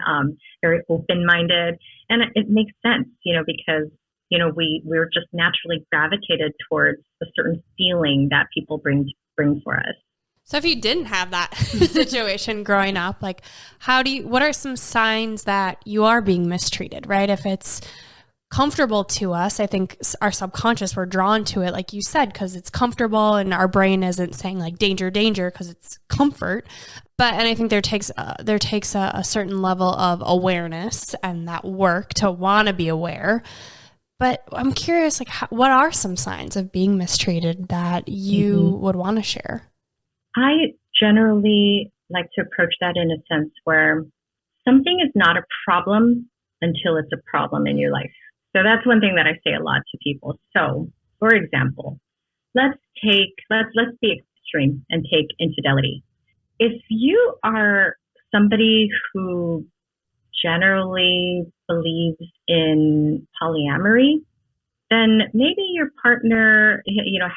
very open-minded. And it makes sense, because, we're just naturally gravitated towards a certain feeling that people bring for us. So if you didn't have that situation growing up, like what are some signs that you are being mistreated, right? If it's comfortable to us, I think our subconscious, we're drawn to it, like you said, because it's comfortable and our brain isn't saying like danger, danger, because it's comfort. And I think there takes a certain level of awareness and that work to want to be aware. But I'm curious, like, what are some signs of being mistreated that you would want to share? I generally like to approach that in a sense where something is not a problem until it's a problem in your life. So that's one thing that I say a lot to people. So, for example, let's be extreme and take infidelity. If you are somebody who generally believes in polyamory, then maybe your partner,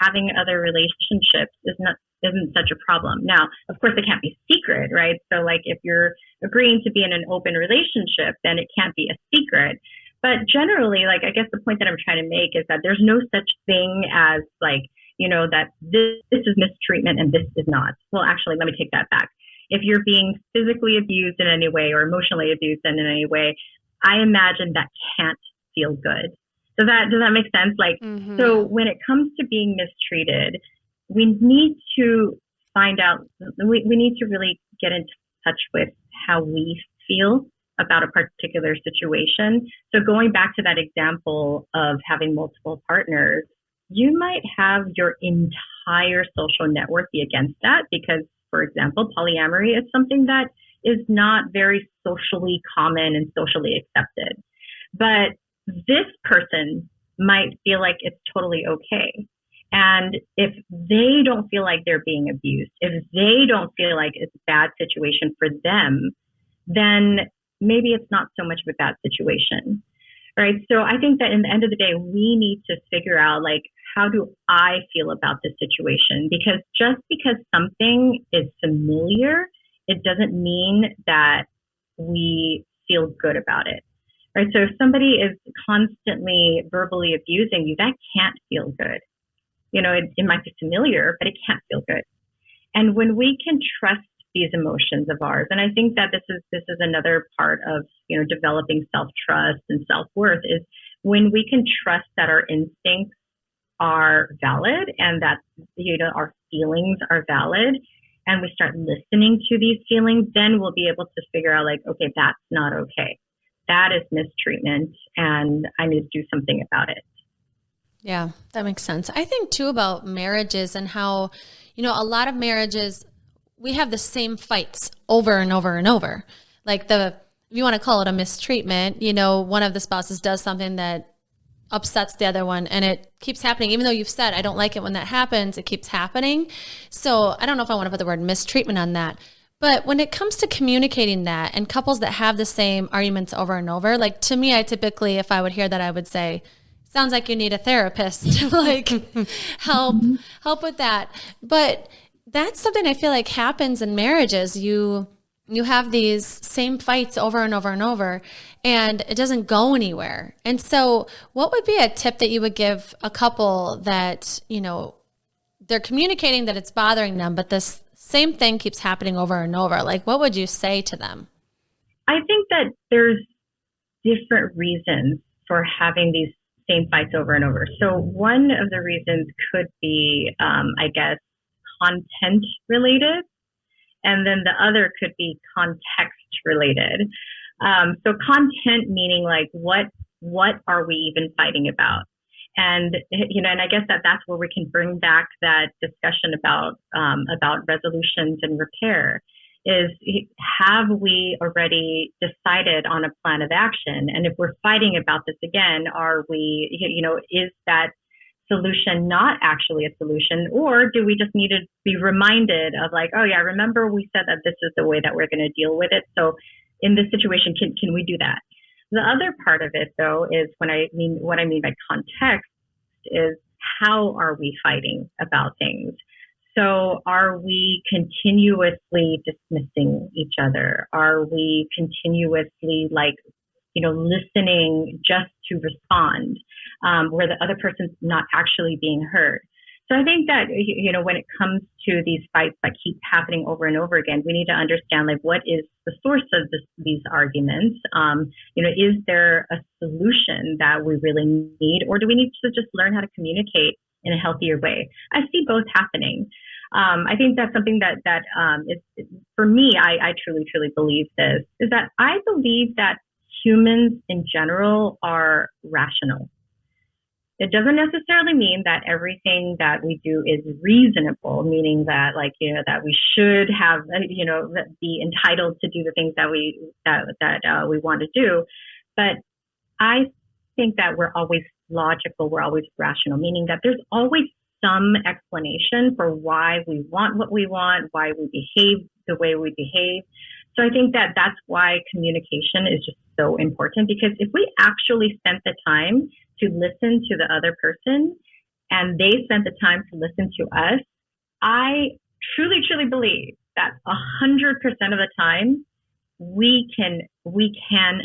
having other relationships isn't such a problem. Now, of course, it can't be secret, right? So like if you're agreeing to be in an open relationship, then it can't be a secret. But generally, like, I guess the point that I'm trying to make is that there's no such thing as like, that this is mistreatment and this is not. Well, actually, let me take that back. If you're being physically abused in any way or emotionally abused in any way, I imagine that can't feel good. Does that make sense? Like, So when it comes to being mistreated, we need to find out, we need to really get in touch with how we feel about a particular situation. So going back to that example of having multiple partners, you might have your entire social network be against that because, for example, polyamory is something that is not very socially common and socially accepted. But this person might feel like it's totally okay. And if they don't feel like they're being abused, if they don't feel like it's a bad situation for them, then maybe it's not so much of a bad situation, right? So I think that in the end of the day, we need to figure out, like, how do I feel about this situation? Because just because something is familiar, it doesn't mean that we feel good about it, right? So if somebody is constantly verbally abusing you, that can't feel good. It might be familiar, but it can't feel good. And when we can trust these emotions of ours, and I think that this is another part of, developing self-trust and self-worth, is when we can trust that our instincts are valid and that, our feelings are valid, and we start listening to these feelings, then we'll be able to figure out, like, okay, that's not okay. That is mistreatment, and I need to do something about it. Yeah, that makes sense. I think too about marriages and how, a lot of marriages, we have the same fights over and over and over. Like if you want to call it a mistreatment, one of the spouses does something that upsets the other one and it keeps happening. Even though you've said, I don't like it when that happens, it keeps happening. So I don't know if I want to put the word mistreatment on that. But when it comes to communicating that and couples that have the same arguments over and over, like to me, I typically, if I would hear that, I would say, sounds like you need a therapist to like help with that. But that's something I feel like happens in marriages. You have these same fights over and over and over, and it doesn't go anywhere. And so what would be a tip that you would give a couple that, they're communicating that it's bothering them, but this same thing keeps happening over and over? Like, what would you say to them? I think that there's different reasons for having these same fights over and over. So one of the reasons could be, I guess, content related. And then the other could be context related. So content meaning like, what are we even fighting about? And, and I guess that's where we can bring back that discussion about resolutions and repair. Is, have we already decided on a plan of action? And if we're fighting about this again, are we, is that solution not actually a solution? Or do we just need to be reminded of like, oh yeah, remember we said that this is the way that we're going to deal with it. So in this situation, can we do that? The other part of it though is what I mean by context is, how are we fighting about things? So are we continuously dismissing each other? Are we continuously listening just to respond, where the other person's not actually being heard? So I think that, when it comes to these fights that keep happening over and over again, we need to understand, what is the source of these arguments? Is there a solution that we really need, or do we need to just learn how to communicate in a healthier way? I see both happening. I think that's something that is, for me, I truly, truly believe this, is that I believe that humans in general are rational. It doesn't necessarily mean that everything that we do is reasonable, meaning that that we should have, be entitled to do the things that we want to do. But I think that we're always logical, we're always rational, meaning that there's always some explanation for why we want what we want, why we behave the way we behave. So I think that that's why communication is just so important, because if we actually spent the time to listen to the other person and they spent the time to listen to us, I truly, truly believe that 100% of the time we can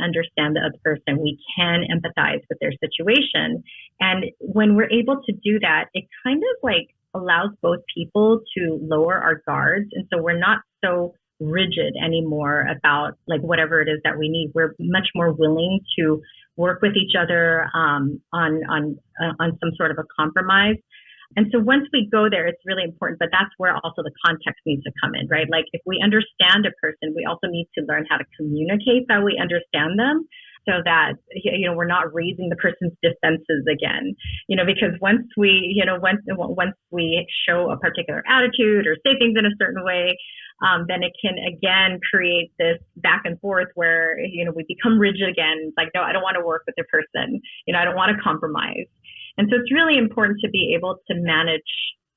understand the other person. We can empathize with their situation. And when we're able to do that, it kind of allows both people to lower our guards. And so we're not so rigid anymore about whatever it is that we need. We're much more willing to work with each other on some sort of a compromise. And so once we go there, it's really important, but that's where also the context needs to come in, right? If we understand a person, we also need to learn how to communicate that we understand them, so that, we're not raising the person's defenses again, because once we show a particular attitude or say things in a certain way, then it can again create this back and forth where, we become rigid again. It's no, I don't want to work with the person. I don't want to compromise. And so it's really important to be able to manage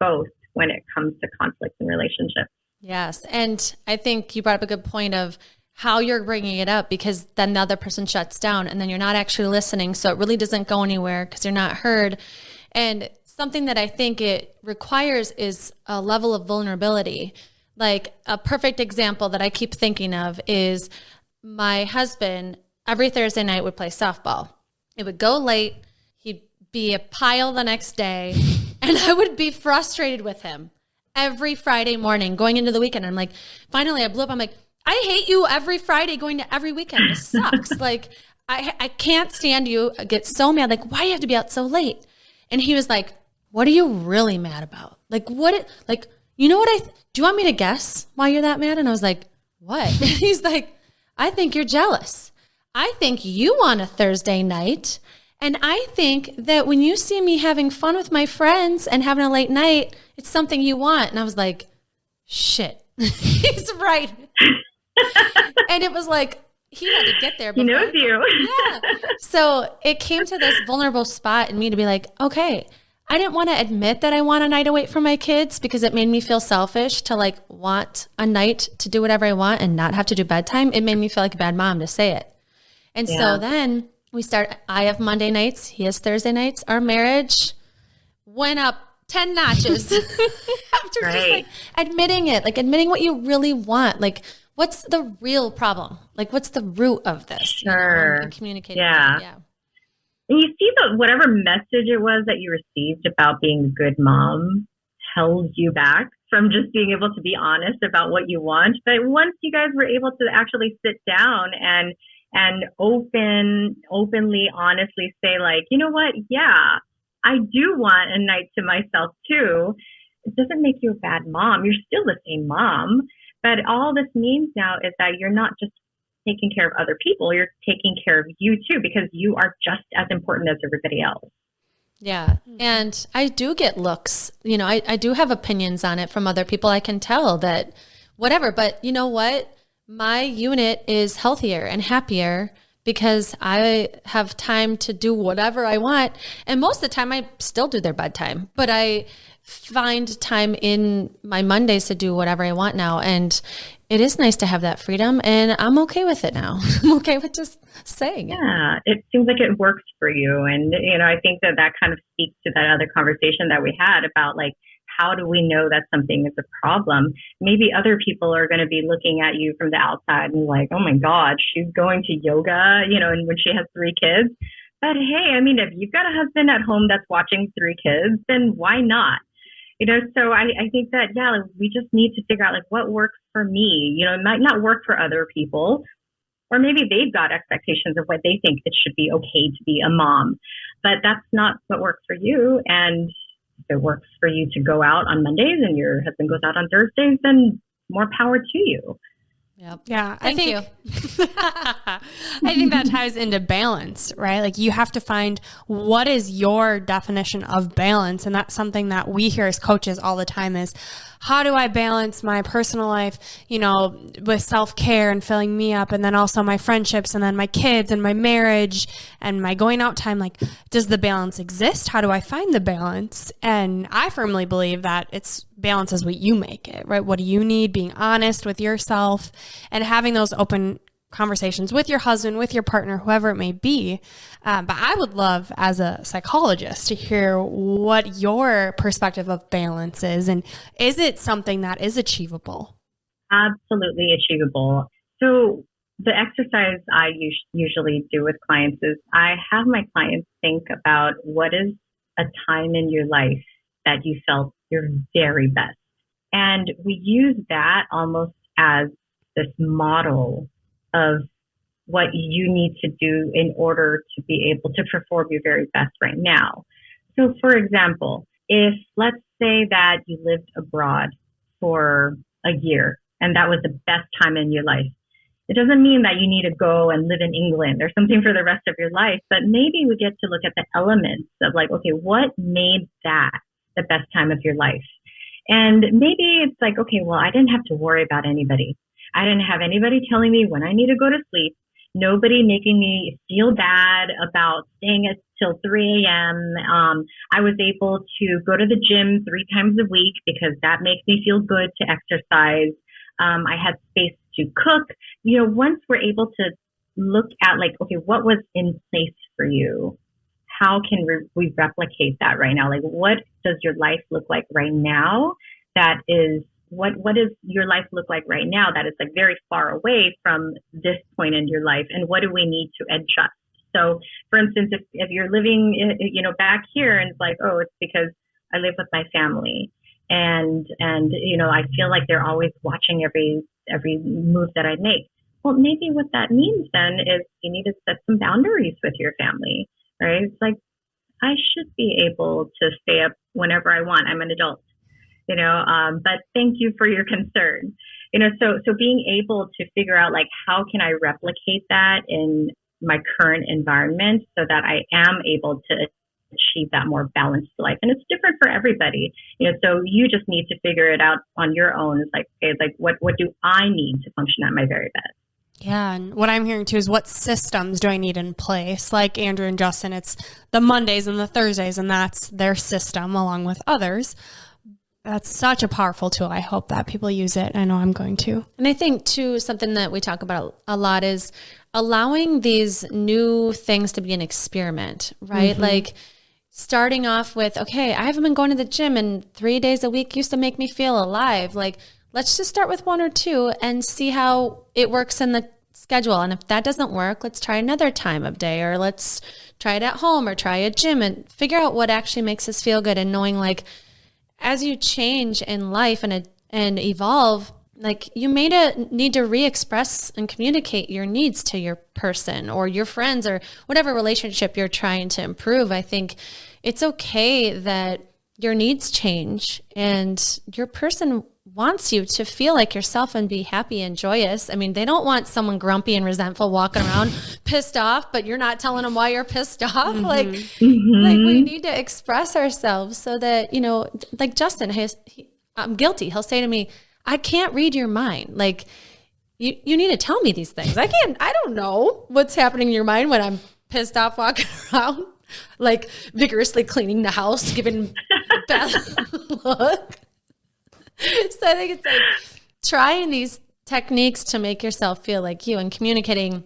both when it comes to conflict in relationships. Yes. And I think you brought up a good point of how you're bringing it up, because then the other person shuts down and then you're not actually listening. So it really doesn't go anywhere because you're not heard. And something that I think it requires is a level of vulnerability. A perfect example that I keep thinking of is my husband every Thursday night would play softball. It would go late. He'd be a pile the next day. And I would be frustrated with him every Friday morning going into the weekend. I'm finally I blew up. I'm I hate you every Friday going to every weekend. This sucks. I can't stand you. I get so mad. Why do you have to be out so late? And he was what are you really mad about? You know what do you want me to guess why you're that mad? And I was what? He's I think you're jealous. I think you want a Thursday night. And I think that when you see me having fun with my friends and having a late night, it's something you want. And I was shit, he's right. And it was he had to get there. He knows you. Yeah. So it came to this vulnerable spot in me to be okay, I didn't want to admit that I want a night away from my kids because it made me feel selfish to want a night to do whatever I want and not have to do bedtime. It made me feel like a bad mom to say it. And so then I have Monday nights, he has Thursday nights. Our marriage went up 10 notches after just admitting it, admitting what you really want. What's the real problem? What's the root of this? Sure. And communicating. Yeah. And you see that whatever message it was that you received about being a good mom held you back from just being able to be honest about what you want. But once you guys were able to actually sit down and openly, honestly say you know what? Yeah, I do want a night to myself too. It doesn't make you a bad mom. You're still the same mom. But all this means now is that you're not just taking care of other people, you're taking care of you too, because you are just as important as everybody else. Yeah. And I do get looks, I do have opinions on it from other people. I can tell that whatever, but you know what? My unit is healthier and happier because I have time to do whatever I want. And most of the time I still do their bedtime, but I find time in my Mondays to do whatever I want now. And it is nice to have that freedom, and I'm okay with it now. I'm okay with just saying it. Yeah, it seems like it works for you. And, I think that kind of speaks to that other conversation that we had about how do we know that something is a problem? Maybe other people are going to be looking at you from the outside and like, oh my God, she's going to yoga, and when she has 3 kids. But hey, I mean, if you've got a husband at home that's watching 3 kids, then why not? So I think that, yeah, we just need to figure out like what works for me. It might not work for other people, or maybe they've got expectations of what they think it should be okay to be a mom, but that's not what works for you. And if it works for you to go out on Mondays and your husband goes out on Thursdays, then more power to you. Yep. Yeah. Thank you. I think that ties into balance, right? Like you have to find what is your definition of balance. And that's something that we hear as coaches all the time is, how do I balance my personal life, with self-care and filling me up, and then also my friendships, and then my kids and my marriage and my going out time? Like, does the balance exist? How do I find the balance? And I firmly believe that balance is what you make it, right? What do you need? Being honest with yourself and having those open conversations with your husband, with your partner, whoever it may be. But I would love, as a psychologist, to hear what your perspective of balance is. And is it something that is achievable? Absolutely achievable. So the exercise I usually do with clients is I have my clients think about what is a time in your life that you felt your very best. And we use that almost as this model of what you need to do in order to be able to perform your very best right now. So for example, if let's say that you lived abroad for a year and that was the best time in your life, it doesn't mean that you need to go and live in England or something for the rest of your life, but maybe we get to look at the elements of like, okay, what made that the best time of your life? And maybe it's like, okay, well, I didn't have to worry about anybody. I didn't have anybody telling me when I need to go to sleep. Nobody making me feel bad about staying till 3 a.m. I was able to go to the gym 3 times a week because that makes me feel good to exercise. I had space to cook. Once we're able to look at like, okay, what was in place for you? How can we replicate that right now? Like, what does your life look like right now? That is, what does your life look like right now that is like very far away from this point in your life? And what do we need to adjust? So for instance, if you're living, back here and it's like, oh, it's because I live with my family and I feel like they're always watching every move that I make. Well, maybe what that means then is you need to set some boundaries with your family, right? It's like, I should be able to stay up whenever I want. I'm an adult. But thank you for your concern. So being able to figure out like, how can I replicate that in my current environment so that I am able to achieve that more balanced life? And it's different for everybody. So you just need to figure it out on your own. It's like, okay, like what do I need to function at my very best? Yeah. And what I'm hearing too is what systems do I need in place? Like Andrew and Justin, it's the Mondays and the Thursdays, and that's their system along with others. That's such a powerful tool. I hope that people use it. I know I'm going to. And I think too, something that we talk about a lot is allowing these new things to be an experiment, right? Mm-hmm. Like starting off with, okay, I haven't been going to the gym and 3 days a week used to make me feel alive. Like, let's just start with 1 or 2 and see how it works in the schedule. And if that doesn't work, let's try another time of day, or let's try it at home or try a gym and figure out what actually makes us feel good. And knowing like, as you change in life and evolve, like you may need to re-express and communicate your needs to your person or your friends or whatever relationship you're trying to improve. I think it's okay that your needs change and your person wants you to feel like yourself and be happy and joyous. I mean, they don't want someone grumpy and resentful walking around pissed off, but you're not telling them why you're pissed off. Mm-hmm. Like we need to express ourselves so that, like Justin, I'm guilty. He'll say to me, I can't read your mind. Like you need to tell me these things. I don't know what's happening in your mind when I'm pissed off walking around, like vigorously cleaning the house, giving Beth a look. So I think it's like trying these techniques to make yourself feel like you and communicating,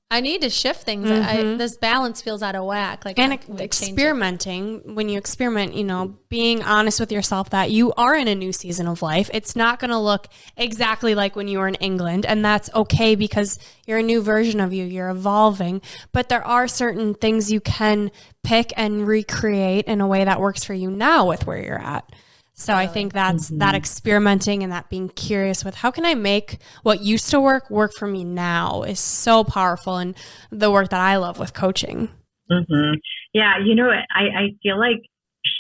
I need to shift things. This balance feels out of whack. Like, and experimenting, when you experiment, you know, being honest with yourself that you are in a new season of life. It's not going to look exactly like when you were in England, and that's okay because you're a new version of you. You're evolving, but there are certain things you can pick and recreate in a way that works for you now with where you're at. So I think that's that experimenting and that being curious with how can I make what used to work for me now is so powerful in the work that I love with coaching. Mm-hmm. Yeah, you know, I feel like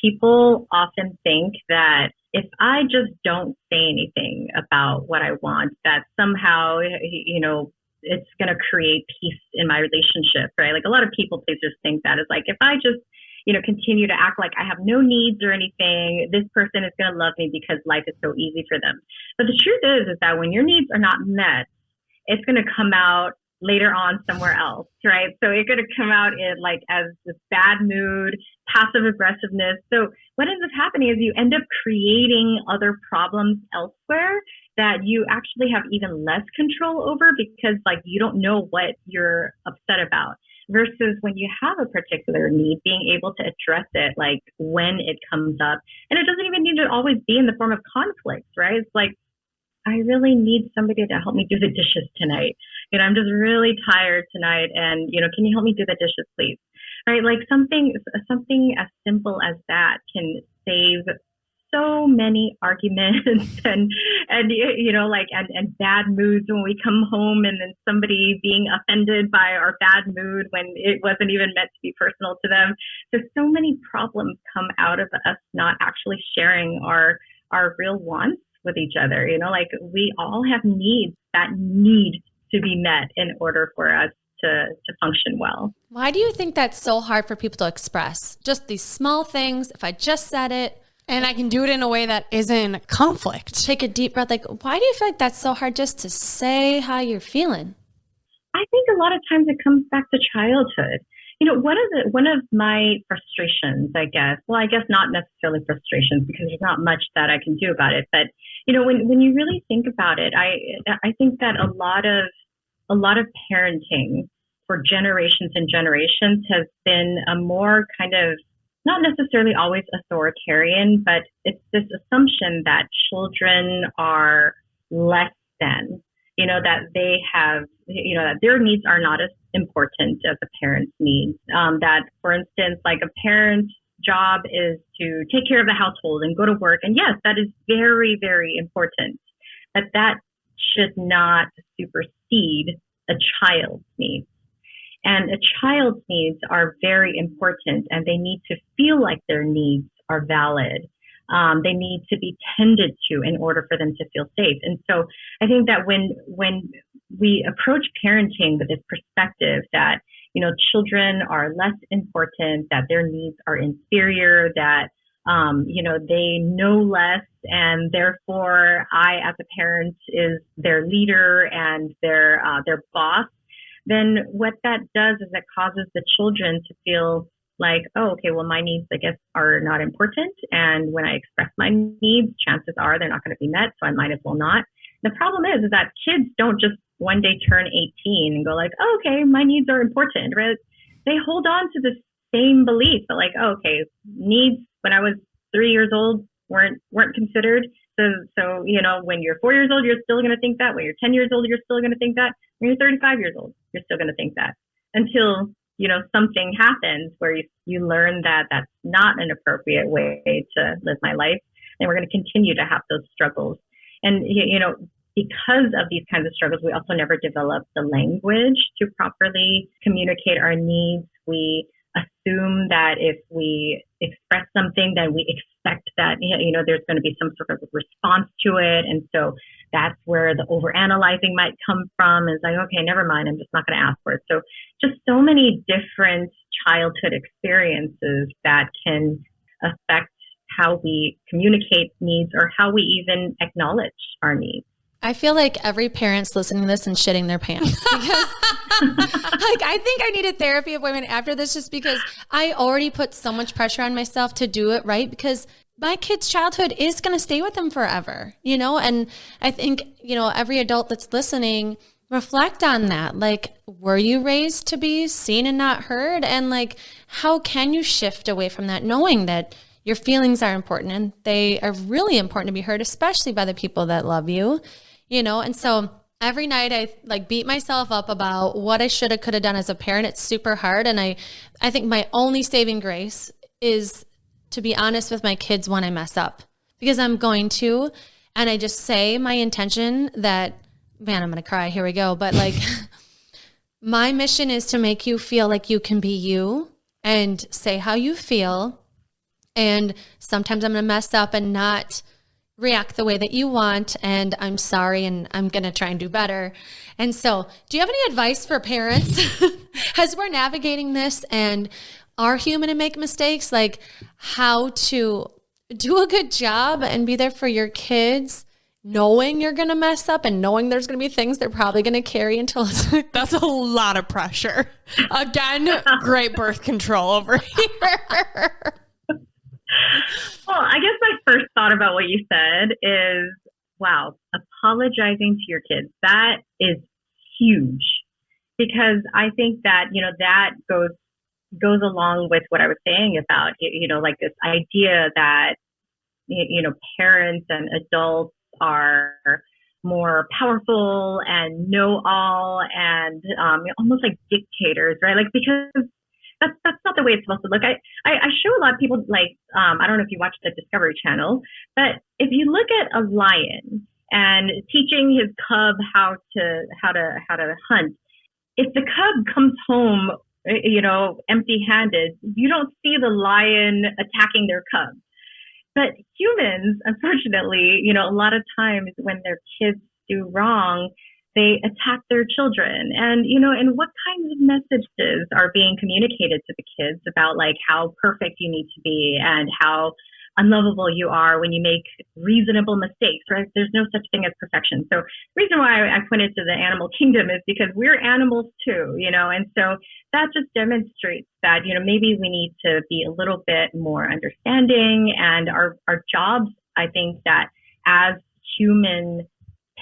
people often think that if I just don't say anything about what I want, that somehow, you know, it's going to create peace in my relationship, right? Like a lot of people just think that is like, if I just, you know, continue to act like I have no needs or anything, this person is going to love me because life is so easy for them. But the truth is that when your needs are not met, it's going to come out later on somewhere else, right? So it's going to come out in like as this bad mood, passive aggressiveness. So what ends up happening is you end up creating other problems elsewhere that you actually have even less control over because like you don't know what you're upset about. Versus when you have a particular need, being able to address it like when it comes up. And it doesn't even need to always be in the form of conflict, right? It's like, I really need somebody to help me do the dishes tonight. You know, I'm just really tired tonight and, you know, can you help me do the dishes, please? Right? Like something as simple as that can save so many arguments and you know, like, and bad moods when we come home and then somebody being offended by our bad mood when it wasn't even meant to be personal to them. So many problems come out of us not actually sharing our real wants with each other. You know, like we all have needs that need to be met in order for us to function well. Why do you think that's so hard for people to express? Just these small things. If I just said it, and I can do it in a way that isn't conflict. Take a deep breath. Like, why do you feel like that's so hard just to say how you're feeling? I think a lot of times it comes back to childhood. You know, one of my frustrations, I guess not necessarily frustrations because there's not much that I can do about it. But, you know, when you really think about it, I think that a lot of parenting for generations and generations has been a more kind of not necessarily always authoritarian, but it's this assumption that children are less than, you know, that they have, you know, that their needs are not as important as a parent's needs. That, for instance, like a parent's job is to take care of the household and go to work. And yes, that is very, very important. But that should not supersede a child's needs. And a child's needs are very important and they need to feel like their needs are valid. They need to be tended to in order for them to feel safe. And so I think that when we approach parenting with this perspective that, you know, children are less important, that their needs are inferior, that, you know, they know less and therefore I as a parent is their leader and their boss, then what that does is it causes the children to feel like, oh, okay, well, my needs, I guess, are not important. And when I express my needs, chances are they're not going to be met, so I might as well not. The problem is that kids don't just one day turn 18 and go like, oh, okay, my needs are important, right? They hold on to the same belief that like, oh, okay, needs when I was 3 years old weren't considered. So, you know, when you're 4 years old, you're still going to think that. When you're 10 years old, you're still going to think that. When you're 35 years old, you're still going to think that until, you know, something happens where you learn that that's not an appropriate way to live my life. And we're going to continue to have those struggles. And, you know, because of these kinds of struggles, we also never develop the language to properly communicate our needs. We assume that if we express something, then we expect that, you know, there's going to be some sort of response to it. And so that's where the overanalyzing might come from. Is like, okay, never mind, I'm just not going to ask for it. So just so many different childhood experiences that can affect how we communicate needs or how we even acknowledge our needs. I feel like every parent's listening to this and shitting their pants because like I think I need a therapy appointment after this just because I already put so much pressure on myself to do it right because my kid's childhood is going to stay with them forever, you know? And I think, you know, every adult that's listening, reflect on that. Like, were you raised to be seen and not heard? And like, how can you shift away from that, knowing that your feelings are important and they are really important to be heard, especially by the people that love you, you know? And so every night I like beat myself up about what I should have, could have done as a parent. It's super hard. And I think my only saving grace is to be honest with my kids when I mess up, because I'm going to, and I just say my intention that, man, I'm going to cry. Here we go. But like, my mission is to make you feel like you can be you and say how you feel. And sometimes I'm going to mess up and not react the way that you want. And I'm sorry. And I'm going to try and do better. And so do you have any advice for parents as we're navigating this and are human and make mistakes, like how to do a good job and be there for your kids, knowing you're going to mess up and knowing there's going to be things they're probably going to carry until that's a lot of pressure. Again, great birth control over here. Well, I guess my first thought about what you said is, wow, apologizing to your kids, that is huge, because I think that, you know, that goes along with what I was saying about, you know, like this idea that, you know, parents and adults are more powerful and know all and almost like dictators, right? Like, because that's not the way it's supposed to look. I show a lot of people, like, I don't know if you watch the Discovery Channel, but if you look at a lion and teaching his cub how to hunt, if the cub comes home, you know, empty-handed, you don't see the lion attacking their cub. But humans, unfortunately, you know, a lot of times when their kids do wrong, they attack their children. And, you know, and what kinds of messages are being communicated to the kids about like how perfect you need to be and how unlovable you are when you make reasonable mistakes, right? There's no such thing as perfection. So the reason why I pointed to the animal kingdom is because we're animals too, you know, and so that just demonstrates that, you know, maybe we need to be a little bit more understanding, and our jobs, I think that as human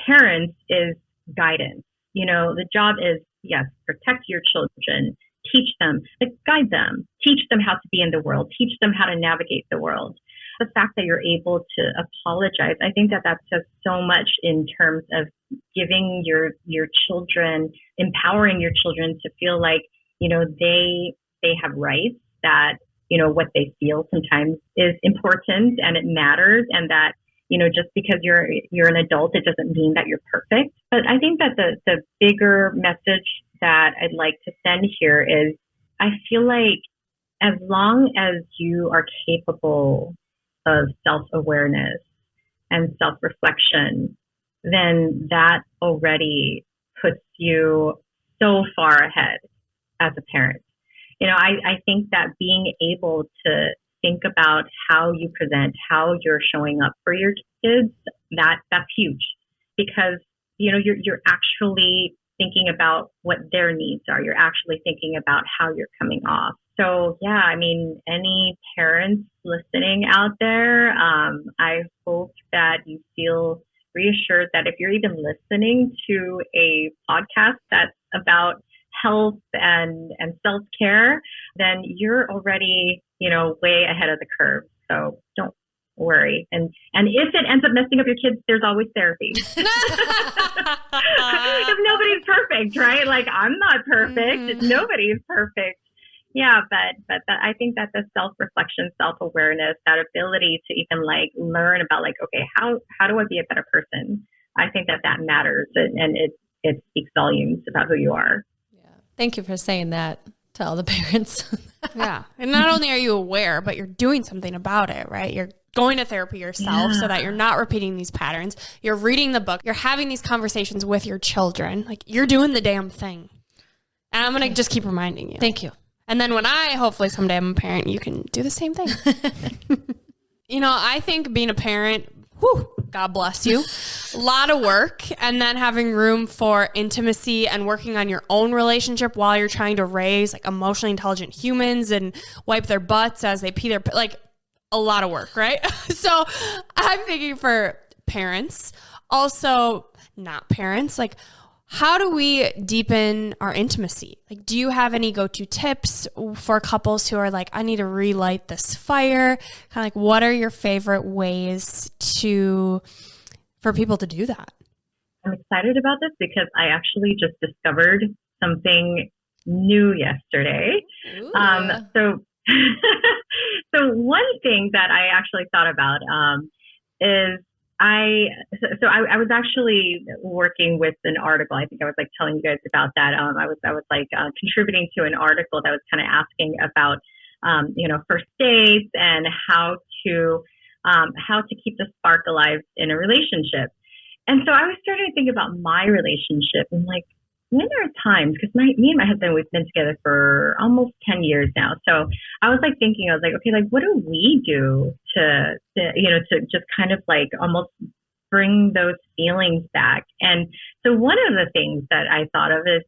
parents is guidance. You know, the job is, yes, protect your children, teach them, like, guide them, teach them how to be in the world, teach them how to navigate the world. The fact that you're able to apologize, I think that says so much in terms of giving your children, empowering your children to feel like, you know, they have rights, that, you know, what they feel sometimes is important and it matters, and that, you know, just because you're an adult, it doesn't mean that you're perfect. But I think that the bigger message that I'd like to send here is, I feel like as long as you are capable of self-awareness and self-reflection, then that already puts you so far ahead as a parent. You know, I think that being able to think about how you present, how you're showing up for your kids, that's huge, because, you know, you're actually thinking about what their needs are. You're actually thinking about how you're coming off. So yeah, I mean, any parents listening out there, I hope that you feel reassured that if you're even listening to a podcast that's about health and self-care, then you're already, you know, way ahead of the curve. So don't worry. And if it ends up messing up your kids, there's always therapy. If nobody's perfect, right? Like, I'm not perfect. Nobody's perfect. Yeah, but I think that the self-reflection, self-awareness, that ability to even like learn about like, okay, how do I be a better person? I think that matters, and it speaks volumes about who you are. Yeah. Thank you for saying that to all the parents. Yeah. And not only are you aware, but you're doing something about it, right? You're going to therapy yourself so that you're not repeating these patterns. You're reading the book. You're having these conversations with your children. Like, you're doing the damn thing. And I'm going to just keep reminding you. Thank you. And then when hopefully someday I'm a parent, you can do the same thing. You know, I think being a parent, God bless you, a lot of work, and then having room for intimacy and working on your own relationship while you're trying to raise like emotionally intelligent humans and wipe their butts as they pee their, like, a lot of work, right? So I'm thinking for parents, also not parents, like, how do we deepen our intimacy? Like, do you have any go-to tips for couples who are like, I need to relight this fire? Kind of like, what are your favorite ways for people to do that? I'm excited about this because I actually just discovered something new yesterday. So one thing that I actually thought about is I was actually working with an article. I think I was like telling you guys about that. I was like contributing to an article that was kind of asking about first dates and how to keep the spark alive in a relationship. And so I was starting to think about my relationship and like, when are times, because me and my husband, we've been together for almost 10 years now. So I was like thinking, okay, like what do we do to just kind of like almost bring those feelings back? And so one of the things that I thought of is,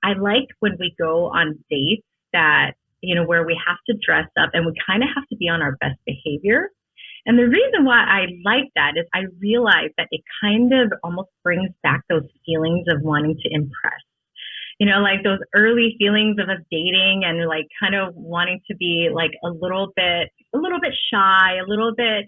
I like when we go on dates that, where we have to dress up and we kind of have to be on our best behavior. And the reason why I like that is I realize that it kind of almost brings back those feelings of wanting to impress, like those early feelings of us dating and like kind of wanting to be like a little bit shy, a little bit,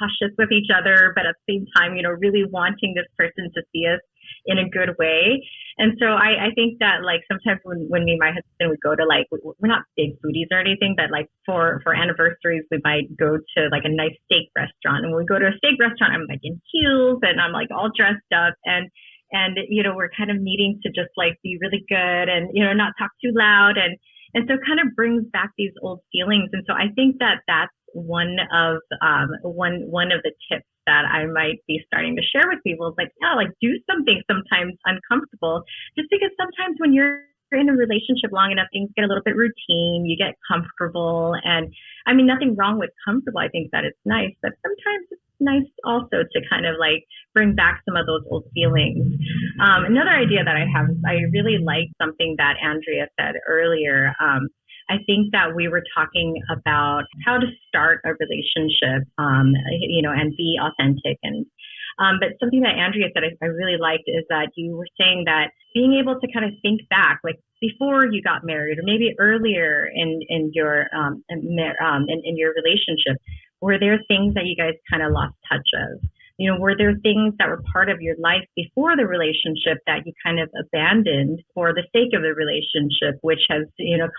cautious with each other, but at the same time, really wanting this person to see us in a good way. And so I think that like sometimes when me and my husband would go to like, we're not big foodies or anything, but like for anniversaries, we might go to like a nice steak restaurant. And when we go to a steak restaurant, I'm like in heels and I'm like all dressed up and we're kind of needing to just like be really good and, not talk too loud. And so it kind of brings back these old feelings. And so I think that that's one of the tips that I might be starting to share with people is like, do something sometimes uncomfortable, just because sometimes when you're in a relationship long enough, things get a little bit routine, you get comfortable. And I mean, nothing wrong with comfortable. I think that it's nice, but sometimes it's nice also to kind of like bring back some of those old feelings. Another idea that I have is I really like something that Andrea said earlier. I think that we were talking about how to start a relationship, and be authentic. And but something that Andrea said I really liked is that you were saying that being able to kind of think back, like before you got married, or maybe earlier in your in your relationship, were there things that you guys kind of lost touch of? Were there things that were part of your life before the relationship that you kind of abandoned for the sake of the relationship, which has,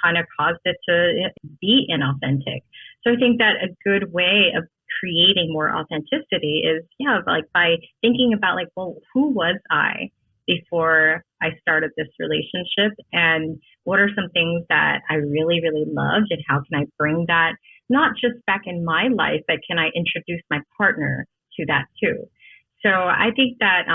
kind of caused it to be inauthentic? So I think that a good way of creating more authenticity is, like by thinking about like, well, who was I before I started this relationship? And what are some things that I really, really loved? And how can I bring that not just back in my life, but can I introduce my partner to that too? So I think that,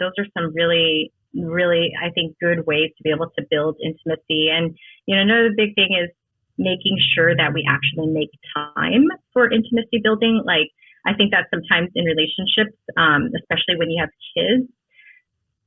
those are some really, really, I think, good ways to be able to build intimacy. And, another big thing is making sure that we actually make time for intimacy building. Like, I think that sometimes in relationships, especially when you have kids,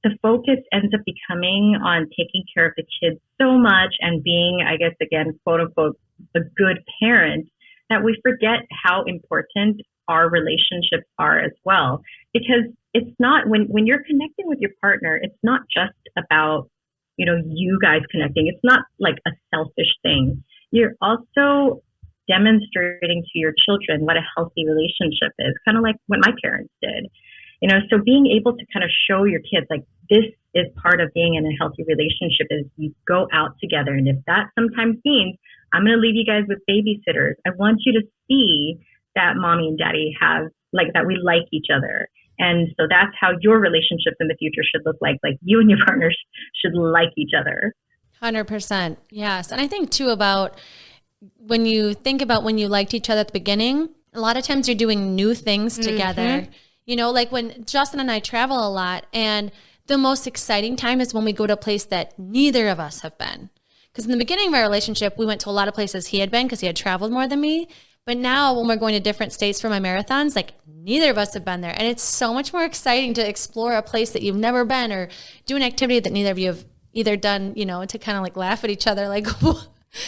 the focus ends up becoming on taking care of the kids so much and being, I guess, again, quote unquote, a good parent, that we forget how important our relationships are as well. Because it's not, when you're connecting with your partner, it's not just about, you guys connecting. It's not like a selfish thing. You're also demonstrating to your children what a healthy relationship is, kind of like what my parents did. So being able to kind of show your kids like this is part of being in a healthy relationship is you go out together. And if that sometimes means I'm going to leave you guys with babysitters, I want you to see that mommy and daddy have like that we like each other. And so that's how your relationships in the future should look like you and your partners should like each other. 100%. Yes. And I think too about when you think about when you liked each other at the beginning, a lot of times you're doing new things together. Like when Justin and I travel a lot, and the most exciting time is when we go to a place that neither of us have been. Because in the beginning of our relationship, we went to a lot of places he had been because he had traveled more than me. But now when we're going to different states for my marathons, like neither of us have been there. And it's so much more exciting to explore a place that you've never been or do an activity that neither of you have either done, to kind of like laugh at each other. Like,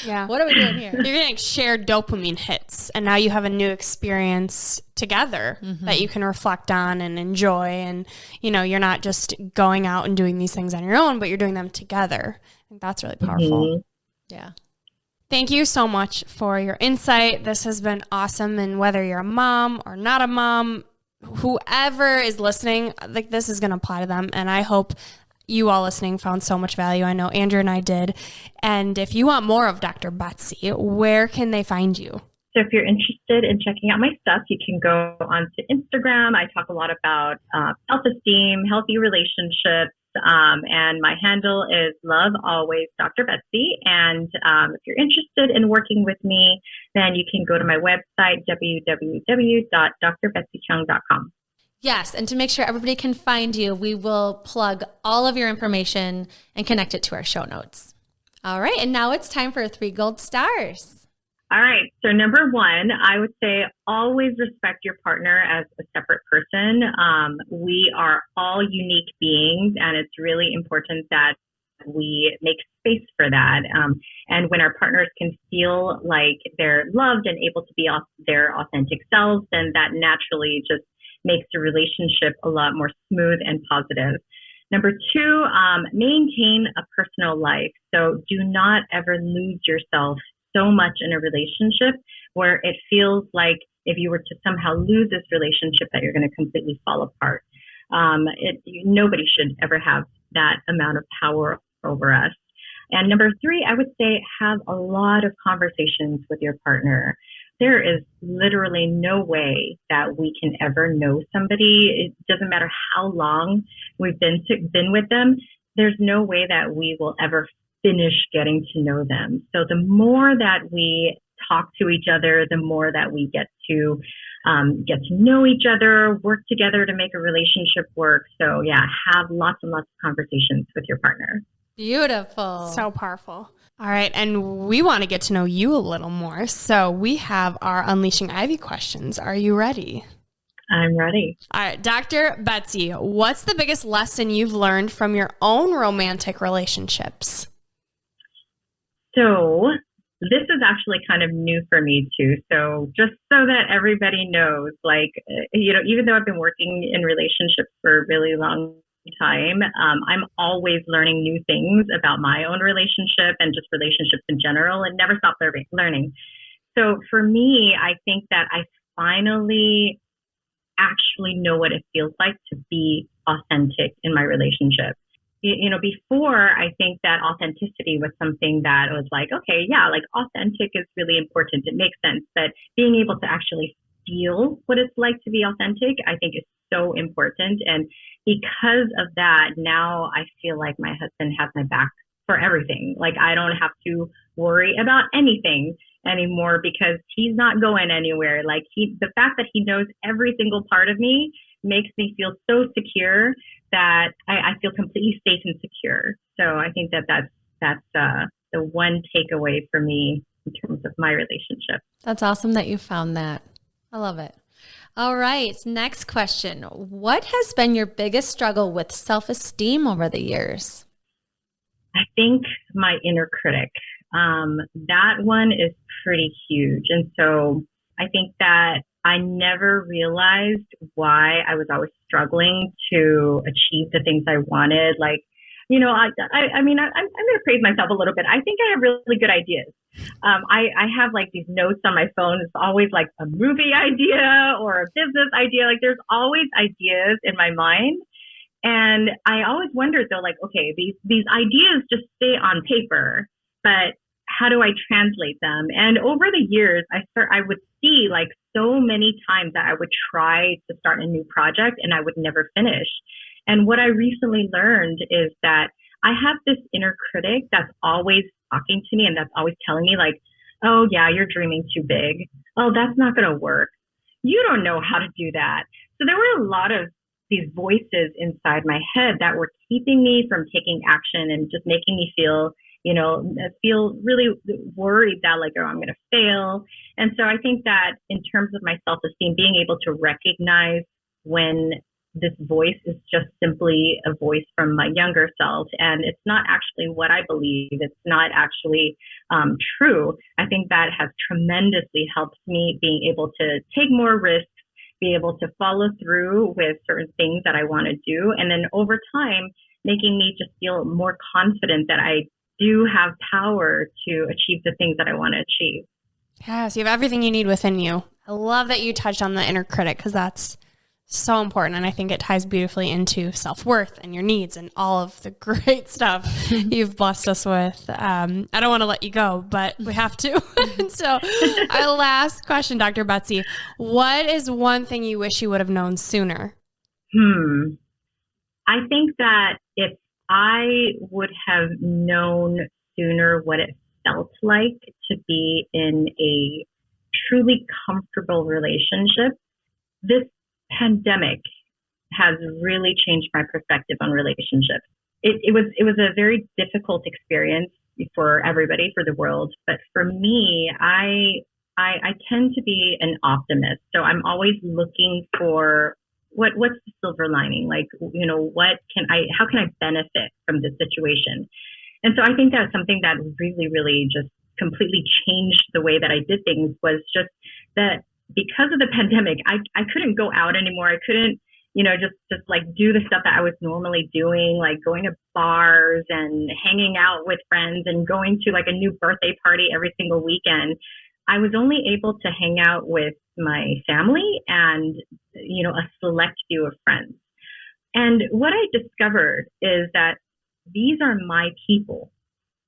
Yeah. What are we doing here? You're getting shared dopamine hits, and now you have a new experience together that you can reflect on and enjoy. And, you're not just going out and doing these things on your own, but you're doing them together. I think that's really powerful. Yeah. Thank you so much for your insight. This has been awesome. And whether you're a mom or not a mom, whoever is listening, like, this is going to apply to them. And I hope you all listening found so much value. I know Andrew and I did. And if you want more of Dr. Betsy, where can they find you? So if you're interested in checking out my stuff, you can go onto Instagram. I talk a lot about self-esteem, healthy relationships, and my handle is Love Always Dr. Betsy. And if you're interested in working with me, then you can go to my website, www.drbetsychung.com. Yes, and to make sure everybody can find you, we will plug all of your information and connect it to our show notes. All right, and now it's time for 3 gold stars. All right, so number 1, I would say always respect your partner as a separate person. We are all unique beings, and it's really important that we make space for that. And when our partners can feel like they're loved and able to be their authentic selves, then that naturally just makes the relationship a lot more smooth and positive. Number 2, maintain a personal life. So do not ever lose yourself so much in a relationship where it feels like if you were to somehow lose this relationship that you're going to completely fall apart. Nobody should ever have that amount of power over us. And number 3, I would say have a lot of conversations with your partner. There is literally no way that we can ever know somebody. It doesn't matter how long we've been with them. There's no way that we will ever finish getting to know them. So the more that we talk to each other, the more that we get to know each other, work together to make a relationship work. So yeah, have lots and lots of conversations with your partner. Beautiful. So powerful. All right. And we want to get to know you a little more. So we have our Unleashing Ivy questions. Are you ready? I'm ready. All right. Dr. Betsy, what's the biggest lesson you've learned from your own romantic relationships? So this is actually kind of new for me too. So just so that everybody knows, like, even though I've been working in relationships for a really long time, I'm always learning new things about my own relationship and just relationships in general, and never stop learning. So for me, I think that I finally actually know what it feels like to be authentic in my relationship. Before, I think that authenticity was something that was like, okay, yeah, like authentic is really important. It makes sense. But being able to actually feel what it's like to be authentic, I think is so important. And because of that, now I feel like my husband has my back for everything. Like I don't have to worry about anything anymore because he's not going anywhere. Like the fact that he knows every single part of me makes me feel so secure that I feel completely safe and secure. So I think that's the one takeaway for me in terms of my relationship. That's awesome that you found that. I love it. All right. Next question. What has been your biggest struggle with self-esteem over the years? I think my inner critic. That one is pretty huge. And so I think that I never realized why I was always struggling to achieve the things I wanted. Like, I'm going to praise myself a little bit. I think I have really good ideas. I have like these notes on my phone. It's always like a movie idea or a business idea. Like there's always ideas in my mind. And I always wondered though, like, okay, these ideas just stay on paper, but how do I translate them? And over the years, I would see like so many times that I would try to start a new project and I would never finish. And what I recently learned is that I have this inner critic that's always talking to me and that's always telling me like, oh yeah, you're dreaming too big. Oh, that's not going to work. You don't know how to do that. So there were a lot of these voices inside my head that were keeping me from taking action and just making me feel really worried that like, oh, I'm going to fail. And so I think that in terms of my self-esteem, being able to recognize when this voice is just simply a voice from my younger self, and it's not actually what I believe. It's not actually true. I think that has tremendously helped me being able to take more risks, be able to follow through with certain things that I want to do. And then over time, making me just feel more confident that I do have power to achieve the things that I want to achieve. Yes, you have everything you need within you. I love that you touched on the inner critic, because that's so important. And I think it ties beautifully into self-worth and your needs and all of the great stuff you've blessed us with. I don't want to let you go, but we have to. So our last question, Dr. Betsy, what is one thing you wish you would have known sooner? I think that if I would have known sooner what it felt like to be in a truly comfortable relationship, this pandemic has really changed my perspective on relationships. It was a very difficult experience for everybody, for the world, but for me, I tend to be an optimist. So I'm always looking for what's the silver lining? Like, how can I benefit from this situation? And so I think that's something that really, really just completely changed the way that I did things, was just that because of the pandemic, I couldn't go out anymore. I couldn't, just like do the stuff that I was normally doing, like going to bars and hanging out with friends and going to like a new birthday party every single weekend. I was only able to hang out with my family and, a select few of friends. And what I discovered is that these are my people.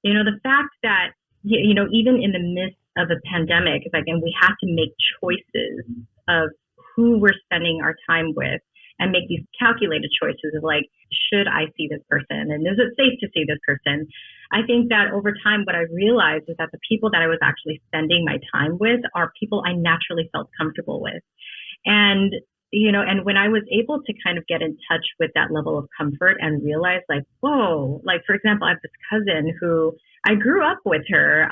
The fact that, even in the midst of a pandemic, and we have to make choices of who we're spending our time with and make these calculated choices of like, should I see this person? And is it safe to see this person? I think that over time, what I realized is that the people that I was actually spending my time with are people I naturally felt comfortable with. And, and when I was able to kind of get in touch with that level of comfort and realize like, whoa, like, for example, I have this cousin who I grew up with her,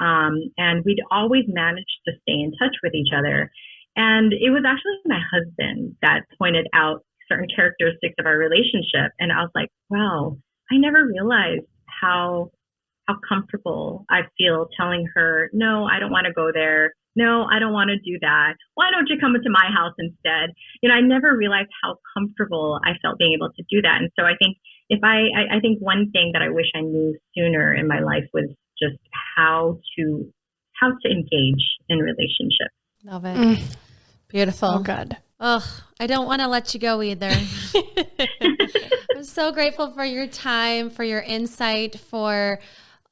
and we'd always managed to stay in touch with each other. And it was actually my husband that pointed out certain characteristics of our relationship. And I was like, wow, I never realized how comfortable I feel telling her, no, I don't want to go there. No, I don't want to do that. Why don't you come into my house instead? I never realized how comfortable I felt being able to do that. And so I think I think one thing that I wish I knew sooner in my life was just how to engage in relationships. Love it. Beautiful. Oh, good. Ugh, I don't want to let you go either. I'm so grateful for your time, for your insight, for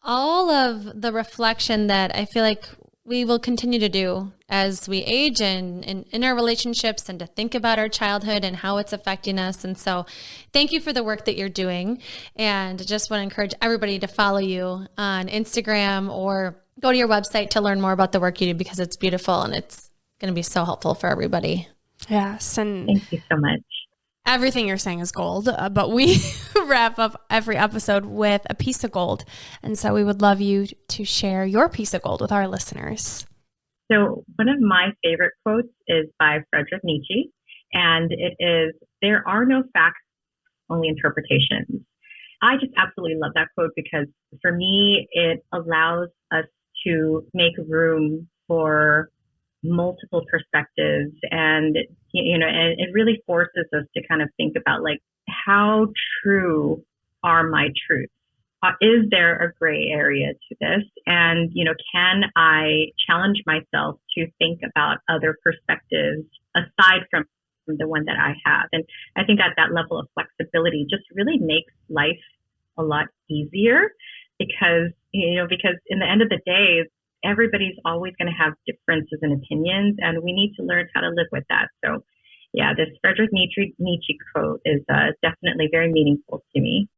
all of the reflection that I feel like we will continue to do as we age and in our relationships, and to think about our childhood and how it's affecting us. And so thank you for the work that you're doing. And just want to encourage everybody to follow you on Instagram or go to your website to learn more about the work you do, because it's beautiful and it's going to be so helpful for everybody. Yes. And thank you so much. Everything you're saying is gold, but we wrap up every episode with a piece of gold. And so we would love you to share your piece of gold with our listeners. So one of my favorite quotes is by Friedrich Nietzsche, and it is, "There are no facts, only interpretations." I just absolutely love that quote, because for me, it allows us to make room for multiple perspectives, and and it really forces us to kind of think about like, how true are my truths? Is there a gray area to this? And can I challenge myself to think about other perspectives aside from the one that I have? And I think that level of flexibility just really makes life a lot easier, because in the end of the day, everybody's always going to have differences in opinions, and we need to learn how to live with that. So yeah, this Friedrich Nietzsche quote is definitely very meaningful to me.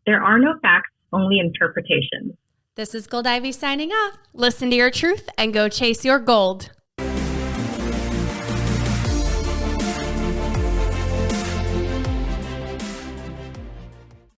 There are no facts, only interpretations. This is Gold Ivy signing off. Listen to your truth and go chase your gold.